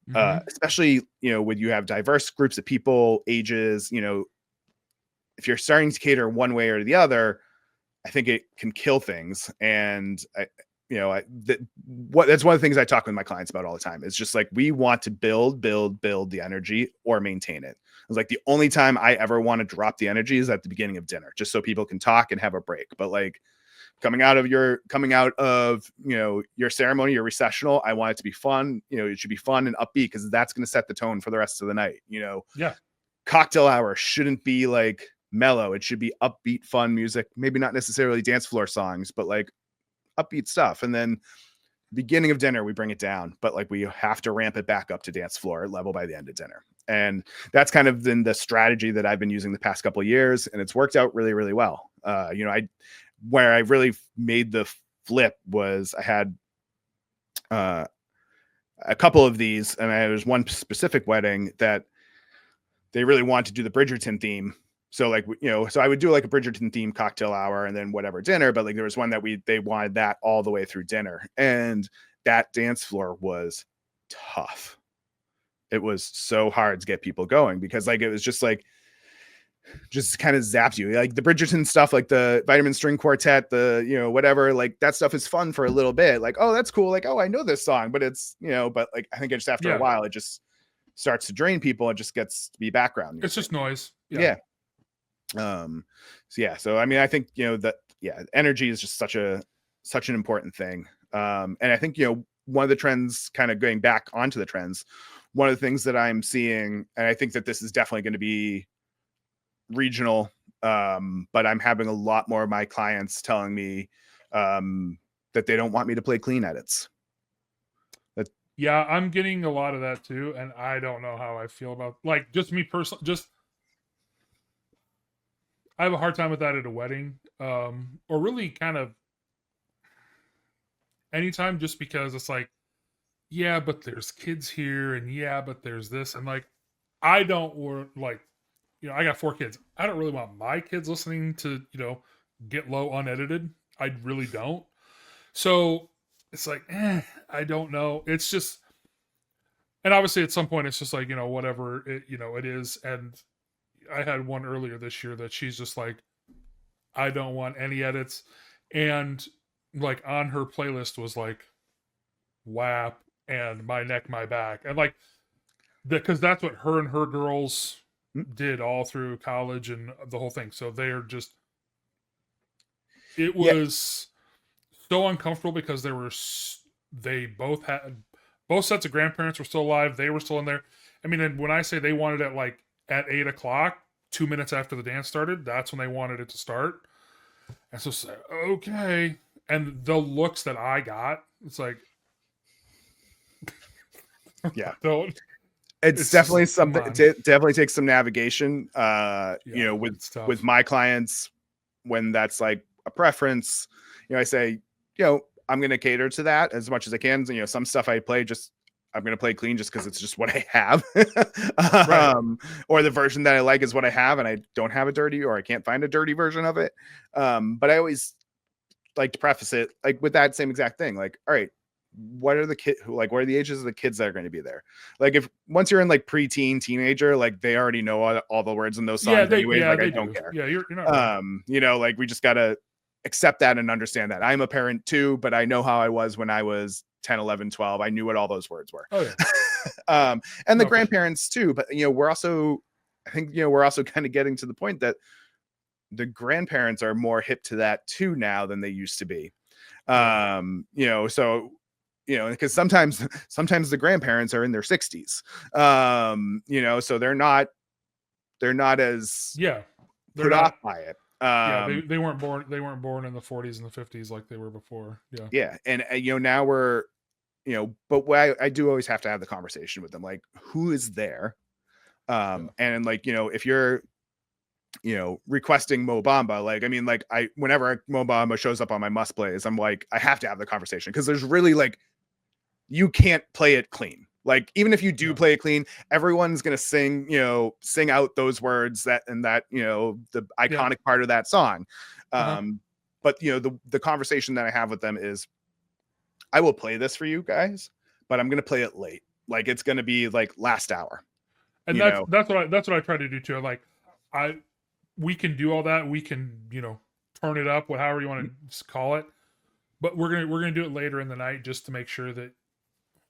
Mm-hmm. Especially, when you have diverse groups of people, ages, if you're starting to cater one way or the other, I think it can kill things. And that's one of the things I talk with my clients about all the time. It's just like, we want to build the energy or maintain it. It's like the only time I ever want to drop the energy is at the beginning of dinner, just so people can talk and have a break. But like, coming out of your ceremony, your recessional, I want it to be fun. It should be fun and upbeat, because that's going to set the tone for the rest of the night. Yeah. Cocktail hour shouldn't be like mellow. It should be upbeat, fun music. Maybe not necessarily dance floor songs, but like upbeat stuff. And then beginning of dinner, we bring it down, but like, we have to ramp it back up to dance floor level by the end of dinner. And that's kind of been the strategy that I've been using the past couple of years, and it's worked out really, really well. Where I really made the flip was, I had a couple of these, and there was one specific wedding that they really wanted to do the Bridgerton theme. So like, so I would do like a Bridgerton theme cocktail hour and then whatever dinner, but like, there was one that they wanted that all the way through dinner. And that dance floor was tough. It was so hard to get people going, because like, it was just like, just kind of zaps you. Like the Bridgerton stuff, like the Vitamin String Quartet, the, whatever, like that stuff is fun for a little bit. Like, oh, that's cool. Like, oh, I know this song, but it's, but like, I think just after a while, it just starts to drain people. It just gets to be background music. It's just noise. Yeah. So I mean, I think, energy is just such an important thing. And I think, one of the trends, kind of going back onto the trends, one of the things that I'm seeing, and I think that this is definitely going to be regional, but I'm having a lot more of my clients telling me that they don't want me to play clean edits. Yeah, I'm getting a lot of that too, and I don't know how I feel about, like, just me personally. I have a hard time with that at a wedding, or really kind of anytime, just because it's like, yeah, but there's kids here, and yeah, but there's this, and like, I don't want, like, I got 4 kids. I don't really want my kids listening to, Get Low unedited. I really don't. So it's like, I don't know. It's just, and obviously at some point it's just like, whatever it is. And I had one earlier this year that she's just like, I don't want any edits. And like, on her playlist was like WAP and My Neck, My Back. And like, because that's what her and her girls did all through college and the whole thing. So they're just, it was so uncomfortable, because they both sets of grandparents were still alive. They were still in there. I mean, and when I say they wanted it like at 8:00, 2 minutes after the dance started, that's when they wanted it to start. And so, okay. And the looks that I got, it's like, yeah, don't. It's definitely something. It definitely takes some navigation. With my clients, when that's like a preference, I say, I'm going to cater to that as much as I can. Some stuff I play, I'm going to play clean just because it's just what I have. Right. Or the version that I like is what I have, and I don't have a dirty, or I can't find a dirty version of it. But I always like to preface it like with that same exact thing. Like, all right, what are the ages of the kids that are going to be there? Like, if once you're in like preteen, teenager, like they already know all the words in those songs anyways. Like, I don't care. Yeah, you're not wrong. Like, we just gotta accept that and understand that. I'm a parent too, but I know how I was when I was 10, 11, 12. I knew what all those words were. Oh yeah. And the grandparents too. But we're also kind of getting to the point that the grandparents are more hip to that too now than they used to be. So because sometimes the grandparents are in their 60s. So they're not as put off by it. They weren't born in the 40s and the 50s like they were before. Yeah. And now we're, but what I do always have to have the conversation with them, like, who is there? And like, if you're, requesting Mo Bamba, like, I mean, like, whenever Mo Bamba shows up on my must plays, I'm like, I have to have the conversation, because there's really, like, you can't play it clean. Like, even if you do play it clean, everyone's going to sing out those words the iconic part of that song. But the conversation that I have with them is, I will play this for you guys, but I'm going to play it late. Like it's going to be like last hour. And that's what I try to do too. Like we can do all that. We can, turn it up, however you want to call it. But we're gonna do it later in the night just to make sure that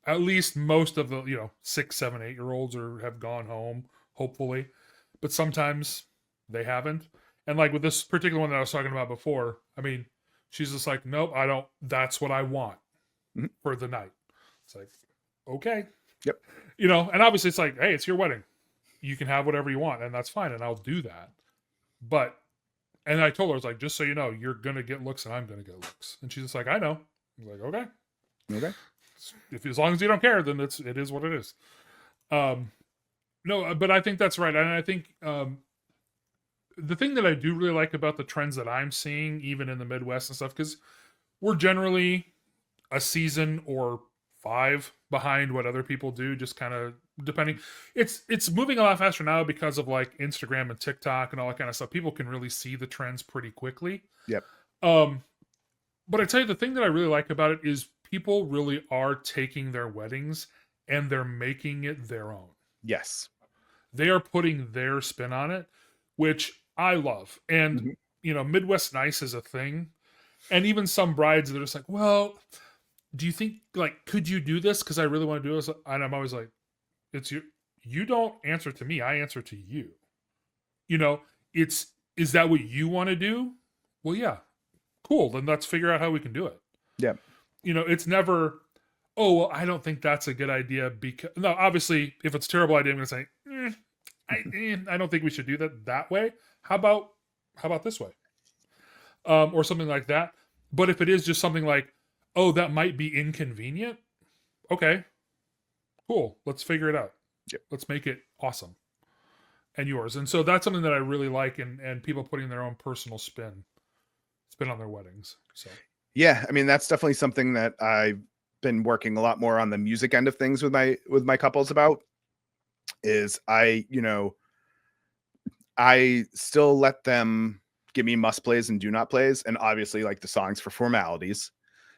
at least most of the 6, 7, 8-year-olds have gone home, hopefully. But sometimes they haven't. And like with this particular one that I was talking about before, I mean, she's just like, nope, I don't. That's what I want for the night. It's like, okay, yep. And obviously it's like, hey, it's your wedding. You can have whatever you want, and that's fine, and I'll do that. But, and I told her, I was like, just so you know, you're gonna get looks, and I'm gonna get looks. And she's just like, I know. I was like, okay. If as long as you don't care, then it is what it is. No, but I think that's right, and I think the thing that I do really like about the trends that I'm seeing, even in the Midwest and stuff, because we're generally a season or 5 behind what other people do, just kind of depending. It's moving a lot faster now because of like Instagram and TikTok and all that kind of stuff. People can really see the trends pretty quickly. Yep. But I tell you, the thing that I really like about it is people really are taking their weddings and they're making it their own. Yes. They are putting their spin on it, which I love. And, Midwest Nice is a thing. And even some brides, they're just like, well, do you think, like, could you do this? Because I really want to do this. And I'm always like, you don't answer to me. I answer to you. Is that what you want to do? Well, yeah. Cool. Then let's figure out how we can do it. Yeah. It's never, oh, well, I don't think that's a good idea because, no, obviously, if it's a terrible idea, I'm going to say, I don't think we should do that way. How about this way? Or something like that. But if it is just something like, oh, that might be inconvenient. Okay, cool. Let's figure it out. Yep. Let's make it awesome and yours. And so that's something that I really like, and people putting their own personal spin on their weddings. So yeah, I mean, that's definitely something that I've been working a lot more on the music end of things with my couples about. Is I still let them give me must plays and do not plays, and obviously like the songs for formalities.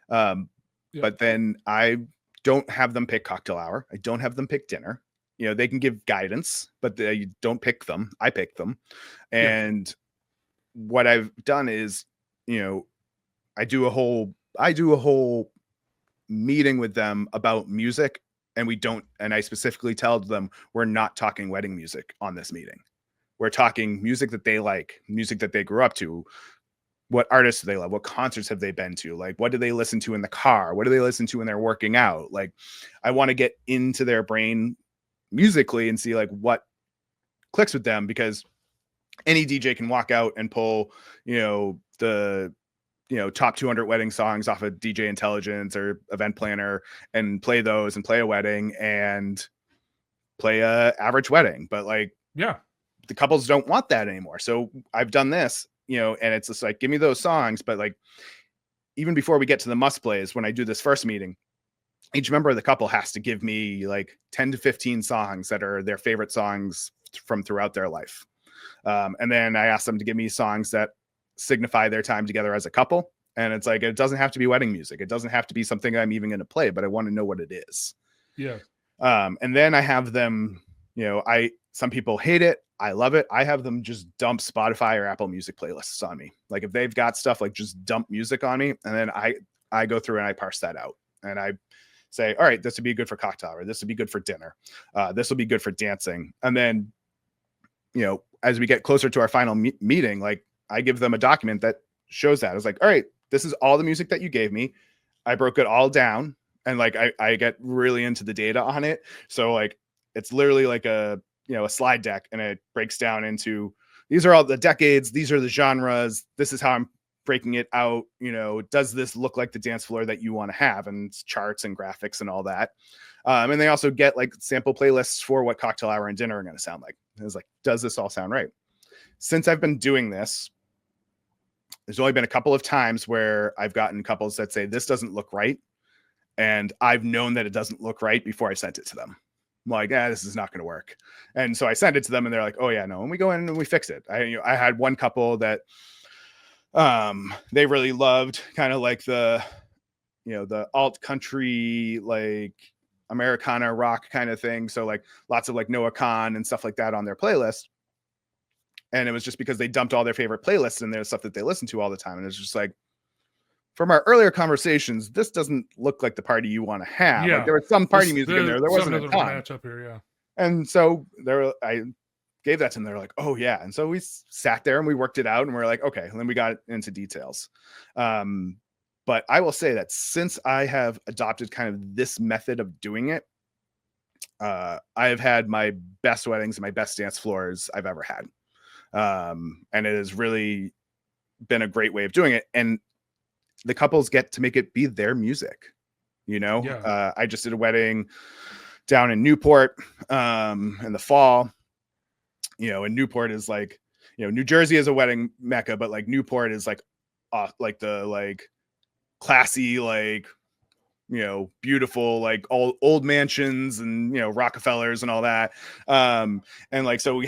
But then I don't have them pick cocktail hour. I don't have them pick dinner. They can give guidance, but you don't pick them. I pick them. And what I've done is, I do a whole meeting with them about music, and I specifically tell them we're not talking wedding music on this meeting. We're talking music that they like, music that they grew up to. What artists do they love? What concerts have they been to? Like, what do they listen to in the car? What do they listen to when they're working out? Like, I want to get into their brain musically and see like what clicks with them, because any DJ can walk out and pull, the top 200 wedding songs off of DJ Intelligence or Event Planner and play those and play a wedding and play a average wedding. But like, the couples don't want that anymore. So I've done this, and it's just like, give me those songs. But like, even before we get to the must plays, when I do this first meeting, each member of the couple has to give me like 10 to 15 songs that are their favorite songs from throughout their life. And then I ask them to give me songs that signify their time together as a couple. And it's like, it doesn't have to be wedding music. It doesn't have to be something I'm even going to play, but I want to know what it is. Yeah. And then I have them, some people hate it. I love it. I have them just dump Spotify or Apple Music playlists on me. Like if they've got stuff, like just dump music on me. And then I go through and I parse that out. And I say, all right, this would be good for cocktail hour. This would be good for dinner. This will be good for dancing. And then, as we get closer to our final meeting, like I give them a document that shows that. It's like, all right, this is all the music that you gave me. I broke it all down. And like, I get really into the data on it. So like, it's literally like a slide deck, and it breaks down into, these are all the decades. These are the genres. This is how I'm breaking it out. Does this look like the dance floor that you want to have? And it's charts and graphics and all that. And they also get like sample playlists for what cocktail hour and dinner are going to sound like. And it's like, does this all sound right? Since I've been doing this, there's only been a couple of times where I've gotten couples that say, this doesn't look right. And I've known that it doesn't look right before I sent it to them. I'm like, this is not going to work. And so I send it to them and they're like, oh yeah, no. And we go in and we fix it. I had one couple that they really loved kind of like the alt country, like Americana rock kind of thing. So like lots of like Noah Kahn and stuff like that on their playlist. And it was just because they dumped all their favorite playlists and there's stuff that they listen to all the time. And it's just like, from our earlier conversations, this doesn't look like the party you want to have. Yeah. Like there was some party music in there. There wasn't a ton. Match up here, yeah. And so I gave that to them. They're like, oh yeah. And so we sat there and we worked it out and we're like, okay. And then we got into details. But I will say that since I have adopted kind of this method of doing it, I have had my best weddings and my best dance floors I've ever had. And it has really been a great way of doing it. And the couples get to make it be their music, you know? Yeah. I just did a wedding down in Newport in the fall, you know, and Newport is like, you know, New Jersey is a wedding mecca, but like Newport is like the like classy, like, you know, beautiful, like old mansions and, you know, Rockefellers and all that. And like, so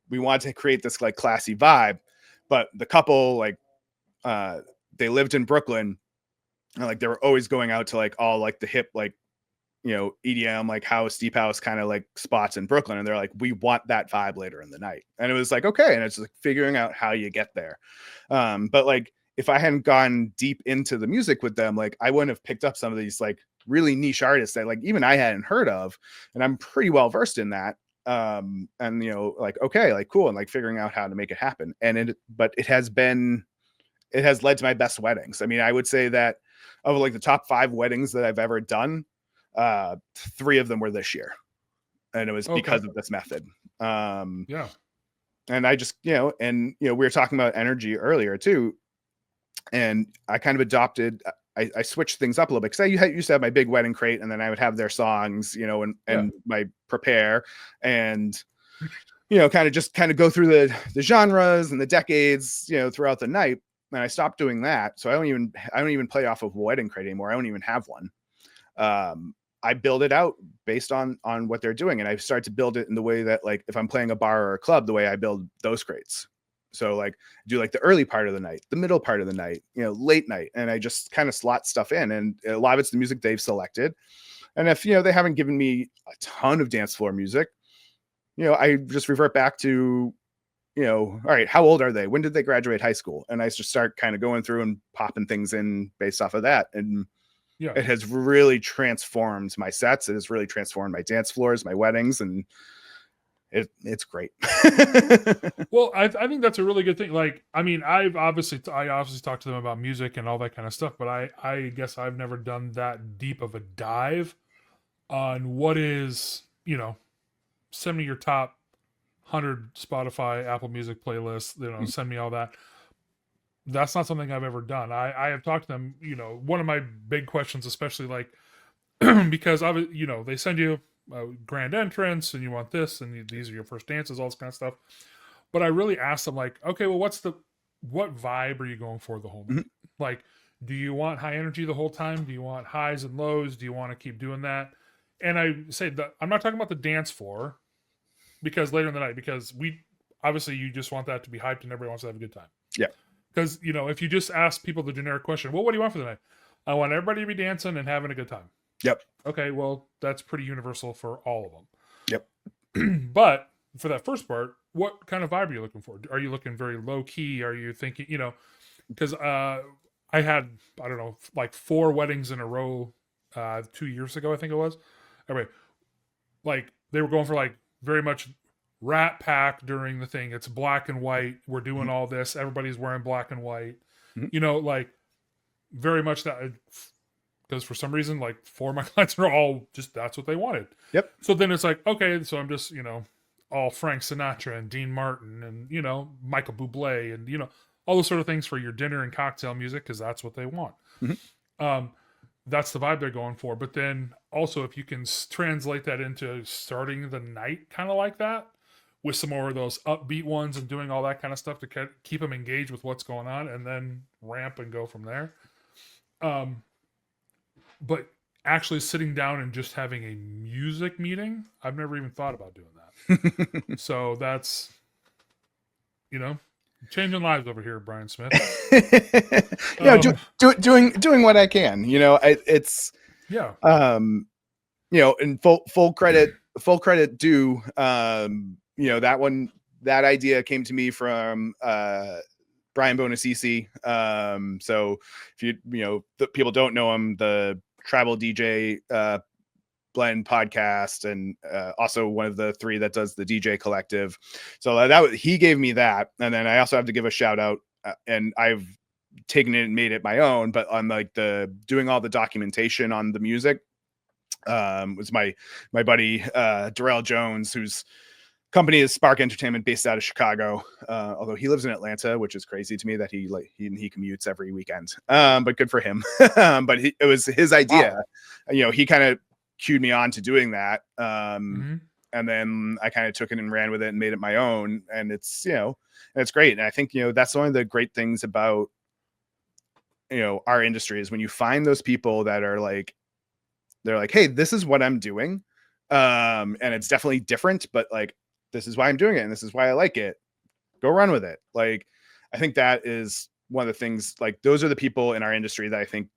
we wanted to create this like classy vibe, but the couple, like, they lived in Brooklyn and like they were always going out to like all like the hip, like, you know, EDM, like house, deep house kind of like spots in Brooklyn. And they're like, we want that vibe later in the night. And it was like, okay. And it's like figuring out how you get there. But like, if I hadn't gone deep into the music with them, like I wouldn't have picked up some of these like really niche artists that like even I hadn't heard of. And I'm pretty well versed in that. And you know, like, okay, like cool. And like figuring out how to make it happen. But it has led to my best weddings. I mean, I would say that of like the top 5 weddings that I've ever done, 3 of them were this year. And it was because of this method. Yeah. And I just, you know, we were talking about energy earlier too. And I kind of adopted, I switched things up a little bit because I used to have my big wedding crate and then I would have their songs, you know, and my prepare and, you know, kind of go through the genres and the decades, you know, throughout the night. And I stopped doing that. So I don't even play off of a wedding crate anymore. I don't even have one. I build it out based on what they're doing. And I start to build it in the way that like, if I'm playing a bar or a club, the way I build those crates. So like do like the early part of the night, the middle part of the night, you know, late night. And I just kind of slot stuff in and a lot of it's the music they've selected. And if, you know, they haven't given me a ton of dance floor music, you know, I just revert back to, you know, all right, how old are they? When did they graduate high school? And I just start kind of going through and popping things in based off of that. And it has really transformed my sets. It has really transformed my dance floors, my weddings, and it's great. Well, I think that's a really good thing. Like, I mean, I obviously talked to them about music and all that kind of stuff, but I guess I've never done that deep of a dive on what is, you know, send me your top 100 Spotify, Apple Music playlists, you know, send me all that. That's not something I've ever done. I have talked to them, you know, one of my big questions, especially like, because you know, they send you a grand entrance and you want this and these are your first dances, all this kind of stuff. But I really asked them like, okay, well, what vibe are you going for the whole night? Like, do you want high energy the whole time? Do you want highs and lows? Do you want to keep doing that? And I say that I'm not talking about the dance floor because later in the night, because obviously you just want that to be hyped and everybody wants to have a good time. Yeah. Because, you know, if you just ask people the generic question, well, what do you want for the night? I want everybody to be dancing and having a good time. Yep. Okay, well, that's pretty universal for all of them. Yep. But for that first part, what kind of vibe are you looking for? Are you looking very low key? Are you thinking, you know, because I had, I don't know, like 4 weddings in a row 2 years ago, I think it was. Anyway, like they were going for like very much Rat Pack during the thing. It's black and white. We're doing all this. Everybody's wearing black and white. You know, like very much that. Because for some reason, like 4 of my clients are all just, that's what they wanted. Yep. So then it's like, okay, so I'm just, you know, all Frank Sinatra and Dean Martin and, you know, Michael Bublé and, you know, all those sort of things for your dinner and cocktail music because that's what they want. That's the vibe they're going for. But then also if you can translate that into starting the night kind of like that with some more of those upbeat ones and doing all that kind of stuff to keep them engaged with what's going on and then ramp and go from there. But actually sitting down and just having a music meeting, I've never even thought about doing that. So that's, you know, changing lives over here, Brian Smith. You know, doing what I can. You know, it's yeah. You and full credit due. That idea came to me from Brian Bonacisi. So if the people don't know him, the Tribal DJ Blend podcast, and also one of the 3 that does the DJ Collective. So he gave me that, and then I also have to give a shout out, and I've taken it and made it my own. But on like doing all the documentation on the music, was my buddy Darrell Jones, whose company is Spark Entertainment, based out of Chicago. Although he lives in Atlanta, which is crazy to me that he commutes every weekend. But good for him. But it was his idea. Wow. He kind of cued me on to doing that. And then I kind of took it and ran with it and made it my own. And it's, and it's great. And I think, that's one of the great things about, our industry is when you find those people that are like, they're like, hey, this is what I'm doing. And it's definitely different, but like, this is why I'm doing it. And this is why I like it. Go run with it. Like, I think that is one of the things, like, those are the people in our industry that I think,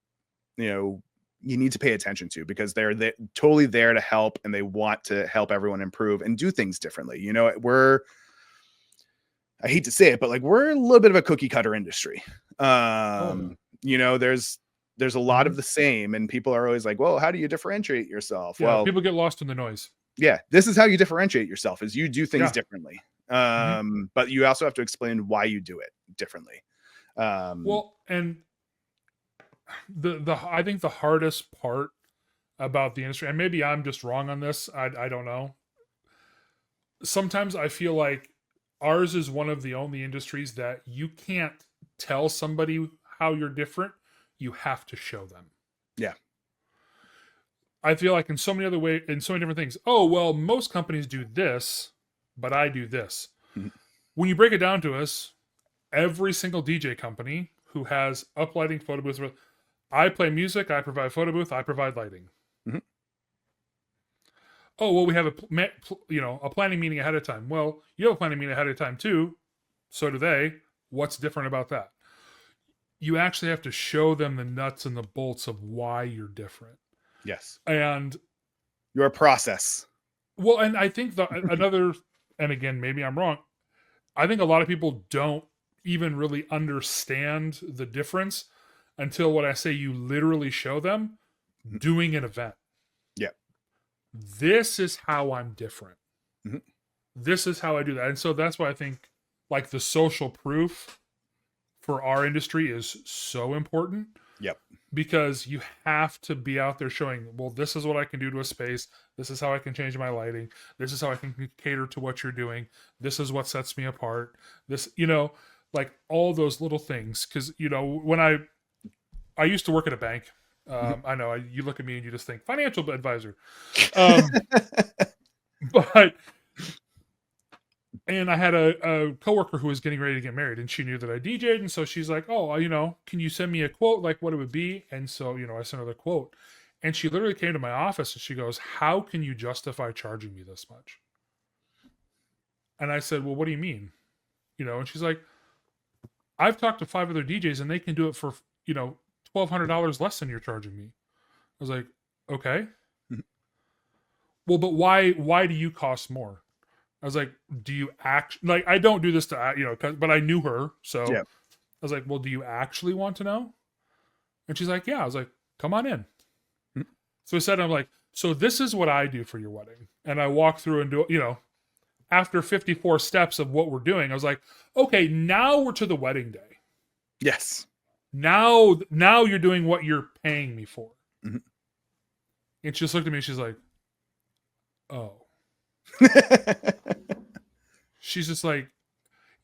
you need to pay attention to, because they're totally there to help, and they want to help everyone improve and do things differently. I hate to say it, but like, we're a little bit of a cookie cutter industry. There's a lot of the same, and people are always like, well, how do you differentiate yourself? Yeah, well, people get lost in the noise. Yeah, this is how you differentiate yourself, is you do things differently. But you also have to explain why you do it differently. Well, and I think the hardest part about the industry, and maybe I'm just wrong on this, I don't know. Sometimes I feel like ours is one of the only industries that you can't tell somebody how you're different. You have to show them. Yeah. I feel like in so many different things. Oh, well, most companies do this, but I do this. When you break it down to us, every single DJ company who has uplighting, photo booths, I play music, I provide photo booth, I provide lighting. Oh, well, we have a planning meeting ahead of time. Well, you have a planning meeting ahead of time too. So do they. What's different about that? You actually have to show them the nuts and the bolts of why you're different. Yes. And your process. Well, and I think another, and again, maybe I'm wrong, I think a lot of people don't even really understand the difference until what I say you literally show them doing an event. Yeah. This is how I'm different. This is how I do that. And so that's why I think like the social proof for our industry is so important. Yep. Because you have to be out there showing, well, this is what I can do to a space. This is how I can change my lighting. This is how I can cater to what you're doing. This is what sets me apart. This, like all those little things. Because, when I used to work at a bank. I know you look at me and you just think financial advisor. But and I had a coworker who was getting ready to get married, and she knew that I DJ'd, and so she's like, "Oh, can you send me a quote, like what it would be?" And so, I sent her the quote, and she literally came to my office and she goes, "How can you justify charging me this much?" And I said, "Well, what do you mean?" And she's like, "I've talked to 5 other DJs, and they can do it for $1,200 less than you're charging me." I was like, "Okay, well, but why do you cost more?" I was like, do you like, I don't do this to, but I knew her. So I was like, well, do you actually want to know? And she's like, yeah. I was like, come on in. So I said, I'm like, so this is what I do for your wedding. And I walk through and do, after 54 steps of what we're doing, I was like, okay, now we're to the wedding day. Yes. Now you're doing what you're paying me for. And she just looked at me and she's like, oh. She's just like,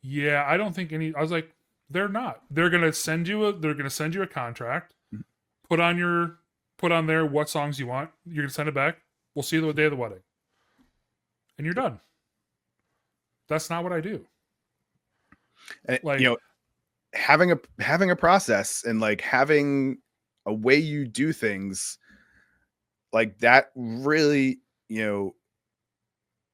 yeah, I don't think I was like, they're not. They're gonna send you a contract, put on there what songs you want. You're gonna send it back. We'll see you the day of the wedding. And you're done. That's not what I do. Like, having a process and like having a way you do things like that really,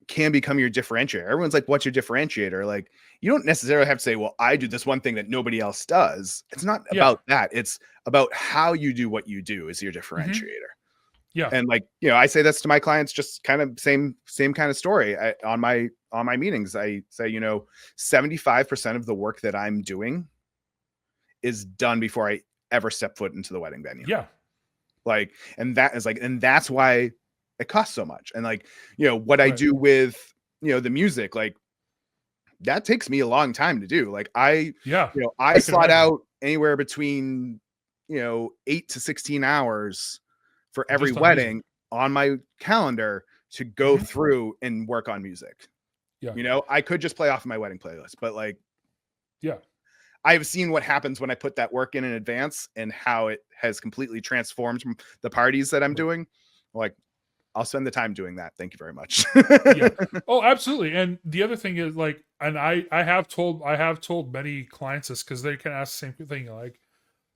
can become your differentiator. Everyone's like, what's your differentiator? Like, you don't necessarily have to say, well, I do this one thing that nobody else does. It's not about that. It's about how you do what you do is your differentiator. Yeah. And like, I say this to my clients, just kind of same kind of story. On my meetings, I say, 75% of the work that I'm doing is done before I ever step foot into the wedding venue. Yeah. Like, and that's why it costs so much. And like, what I Right. do with, the music, like that takes me a long time to do. Like I can slot imagine. out anywhere between, 8 to 16 hours for every Just on music. wedding on my calendar to go through and work on music. Yeah. I could just play off of my wedding playlist, but like, Yeah. I've seen what happens when I put that work in advance and how it has completely transformed the parties that I'm doing. Like, I'll spend the time doing that. Thank you very much. Yeah. Oh, absolutely. And the other thing is like, and I have told many clients this, because they can ask the same thing, like,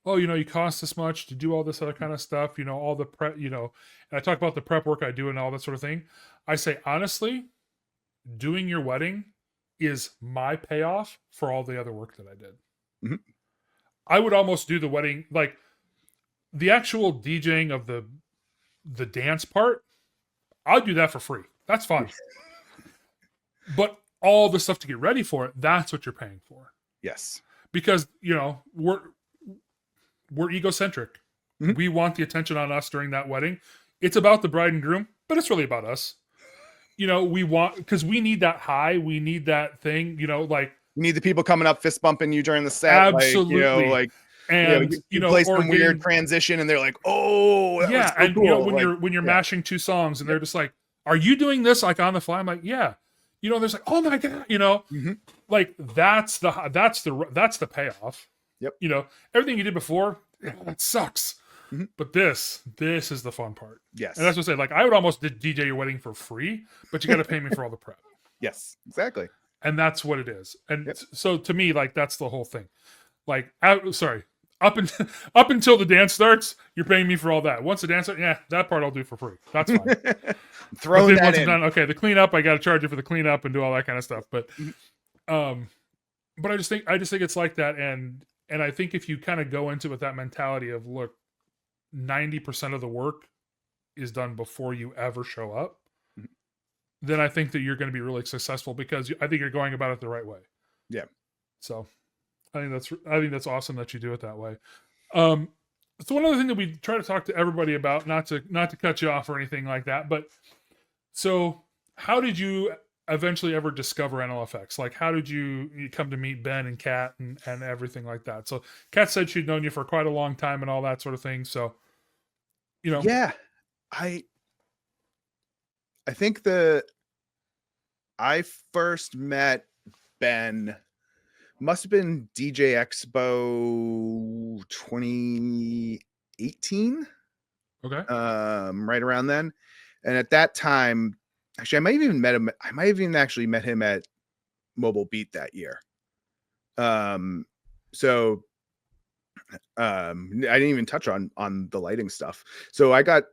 oh, you cost this much to do all this other kind of stuff, all the prep, and I talk about the prep work I do and all that sort of thing. I say, honestly, doing your wedding is my payoff for all the other work that I did. Mm-hmm. I would almost do the wedding, like the actual DJing of the dance part, I'll do that for free. That's fine. But all the stuff to get ready for it, that's what you're paying for. Yes. Because, we're egocentric. Mm-hmm. We want the attention on us during that wedding. It's about the bride and groom, but it's really about us. We want, because we need that high, we need that thing, like you need the people coming up fist bumping you during the set. Absolutely. Like, and you play some weird transition and they're like, oh, that was so and cool. when you're mashing two songs and they're just like, are you doing this like on the fly? I'm like, yeah. There's like, oh my god, like that's the payoff. Yep. Everything you did before, that sucks. Mm-hmm. But this is the fun part. Yes. And that's what I say. Like, I would almost DJ your wedding for free, but you got to pay me for all the prep. Yes, exactly. And that's what it is. And so to me, like, that's the whole thing. Like, up until the dance starts, you're paying me for all that. Once the dance starts, that part I'll do for free. That's fine. Throw that once in. I'm done, okay, the cleanup, I got to charge you for the cleanup and do all that kind of stuff. But I just think it's like that. And I think if you kind of go into it with that mentality of, look, 90% of the work is done before you ever show up, then I think that you're going to be really successful, because I think you're going about it the right way. Yeah. So I think that's awesome that you do it that way. So one other thing that we try to talk to everybody about, not to cut you off or anything like that, but so how did you eventually ever discover NLFX? Like, how did you come to meet Ben and Kat and everything like that? So Kat said she'd known you for quite a long time and all that sort of thing. So, yeah, I think I first met Ben must have been DJ Expo 2018. Okay. Right around then. And at that time, actually, I might have even actually met him at Mobile Beat that year. So I didn't even touch on the lighting stuff. So I got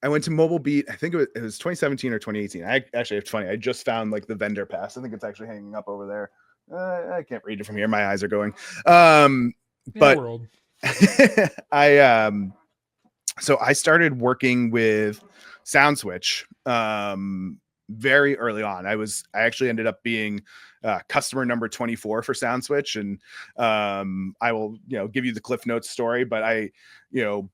I went to Mobile Beat. I think it was 2017 or 2018. It's funny. I just found like the vendor pass. I think it's actually hanging up over there. I can't read it from here. My eyes are going. But world. So I started working with SoundSwitch very early on. I actually ended up being customer number 24 for SoundSwitch, and I will give you the Cliff Notes story, but I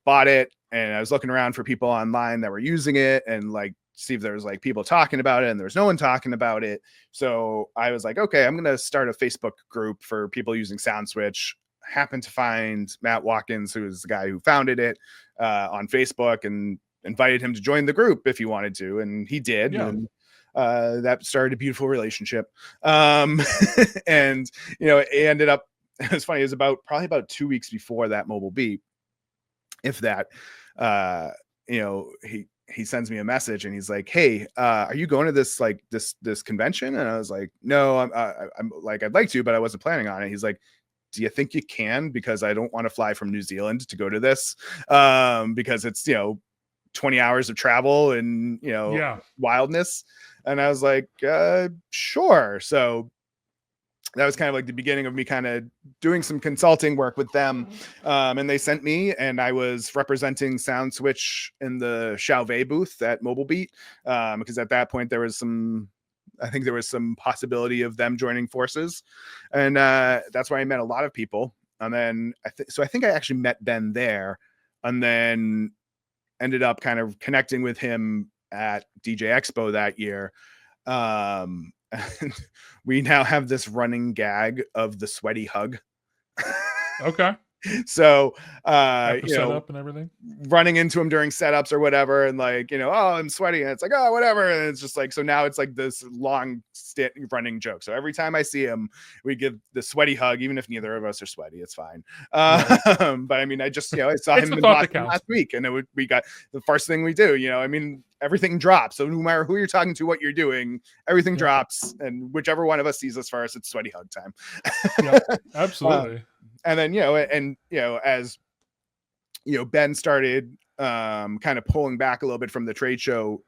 bought it, and I was looking around for people online that were using it, and like see if there was like people talking about it, and there was no one talking about it. So I was like, okay, I'm gonna start a Facebook group for people using SoundSwitch. Happened to find Matt Watkins, who is the guy who founded it, on Facebook, and invited him to join the group if he wanted to, and he did. Yeah. And that started a beautiful relationship. And it ended up, it was funny, it was probably about 2 weeks before that Mobile Beat, if that, he sends me a message and he's like, hey, are you going to this convention? And I was like, no, I'm like, I'd like to, but I wasn't planning on it. He's like, do you think you can? Because I don't want to fly from New Zealand to go to this, because it's 20 hours of travel and wildness. And I was like, sure. So that was kind of like the beginning of me kind of doing some consulting work with them. And they sent me, and I was representing Sound Switch in the Chauvet booth at Mobile Beat. Because at that point I think there was some possibility of them joining forces. And that's where I met a lot of people. And then I think I actually met Ben there, and then ended up kind of connecting with him at DJ Expo that year. And we now have this running gag of the sweaty hug. Okay. So setup and everything, running into him during setups or whatever, and like, oh, I'm sweaty, and it's like, oh, whatever, and it's just like, so now it's like this long running joke. So every time I see him, we give the sweaty hug, even if neither of us are sweaty, it's fine. Right. But I mean, I just I saw him in Boston last week, and we got the first thing we do, I mean, everything drops. So no matter who you're talking to, what you're doing, everything drops, and whichever one of us sees us first, it's sweaty hug time. Yeah, absolutely. And then, as Ben started kind of pulling back a little bit from the trade show,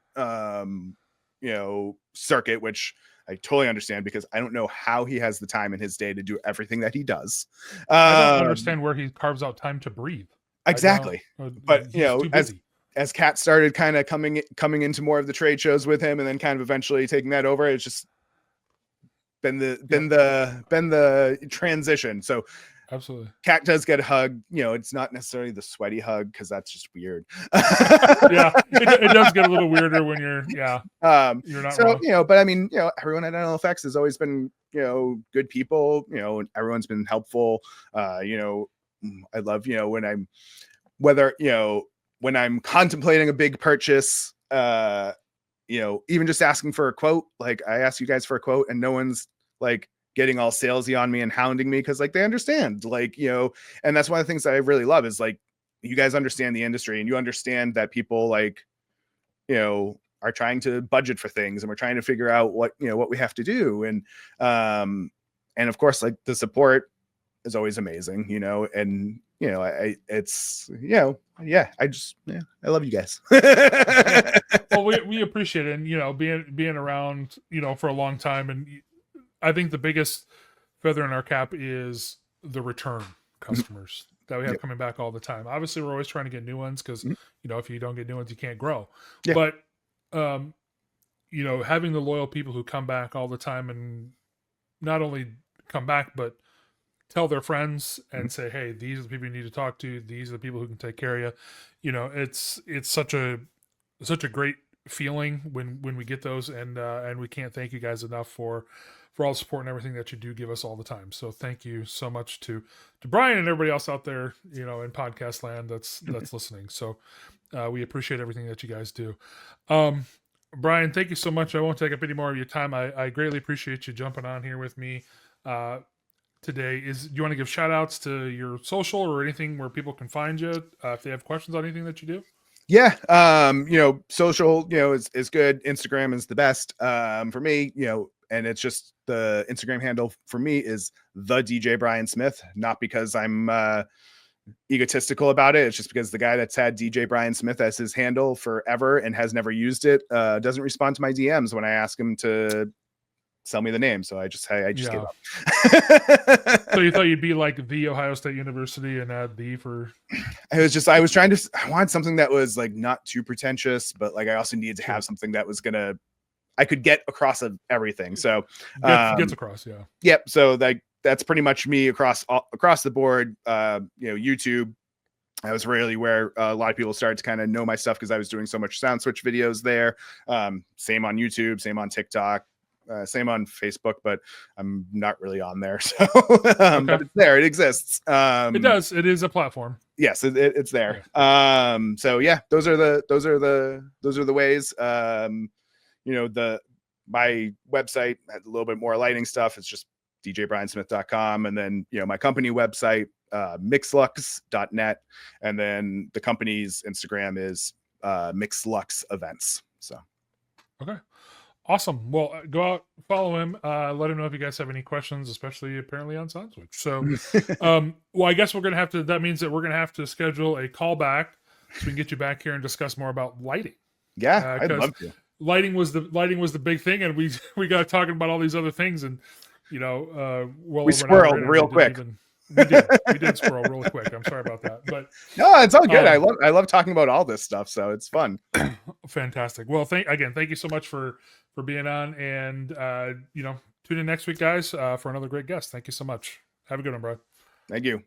circuit, which I totally understand, because I don't know how he has the time in his day to do everything that he does. I don't understand where he carves out time to breathe. Exactly. But, as Kat started kind of coming into more of the trade shows with him, and then kind of eventually taking that over, it's just been the transition. So absolutely, Cat does get a hug. It's not necessarily the sweaty hug, because that's just weird. Yeah, it does get a little weirder when you're not so wrong. But I mean, everyone at NLFX has always been good people. Everyone's been helpful. I love when I'm contemplating a big purchase, even just asking for a quote. Like, I asked you guys for a quote, and no one's like getting all salesy on me and hounding me, because like they understand, and that's one of the things that I really love is like, you guys understand the industry, and you understand that people are trying to budget for things, and we're trying to figure out what we have to do, and of course, like, the support is always amazing, and I love you guys. Well, we appreciate it, and being around for a long time, and I think the biggest feather in our cap is the return customers that we have coming back all the time. Obviously, we're always trying to get new ones, because if you don't get new ones, you can't grow. Yeah. But having the loyal people who come back all the time, and not only come back, but tell their friends and say, hey, these are the people you need to talk to. These are the people who can take care of you. It's such a great feeling when we get those, and we can't thank you guys enough for all the support and everything that you do give us all the time. So thank you so much to Brian and everybody else out there, in podcast land that's listening. So we appreciate everything that you guys do. Brian, thank you so much. I won't take up any more of your time. I greatly appreciate you jumping on here with me today. Do you want to give shout outs to your social or anything where people can find you if they have questions on anything that you do? Yeah. Social, is good. Instagram is the best for me, and it's just the Instagram handle for me is the DJ Brian Smith, not because I'm egotistical about it. It's just because the guy that's had DJ Brian Smith as his handle forever and has never used it doesn't respond to my DMs when I ask him to sell me the name. So I just gave up. So you thought you'd be like the Ohio State University and add the for? I wanted something that was like not too pretentious, but like I also needed to have something that was I could get across of everything. So gets across. Yeah. Yep. So that's pretty much me across the board. YouTube, I was really where a lot of people started to kind of know my stuff, because I was doing so much Sound Switch videos there. Same on YouTube, same on TikTok. Same on Facebook, but I'm not really on there. So, but it's there. It exists. It does. It is a platform. Yes, it's there. Yeah. So yeah, those are the ways. My website has a little bit more lighting stuff. It's just djbriansmith.com, and then my company website, MixLux.net, and then the company's Instagram is MixLux Events. So okay. Awesome. Well, go out, follow him. Let him know if you guys have any questions, especially apparently on Sound Switch. So, well, I guess that means that we're going to have to schedule a call back so we can get you back here and discuss more about lighting. Yeah, I'd love to. Lighting was the big thing, and we got talking about all these other things, and you know, well We over an hour squirreled in, and real we quick. we did squirrel really quick. I'm sorry about that, but No, it's all good. I love talking about all this stuff, so it's fun. fantastic. Well, thank you so much for being on, and you know, tune in next week, guys, for another great guest. Thank you so much. Have a good one, bro. Thank you.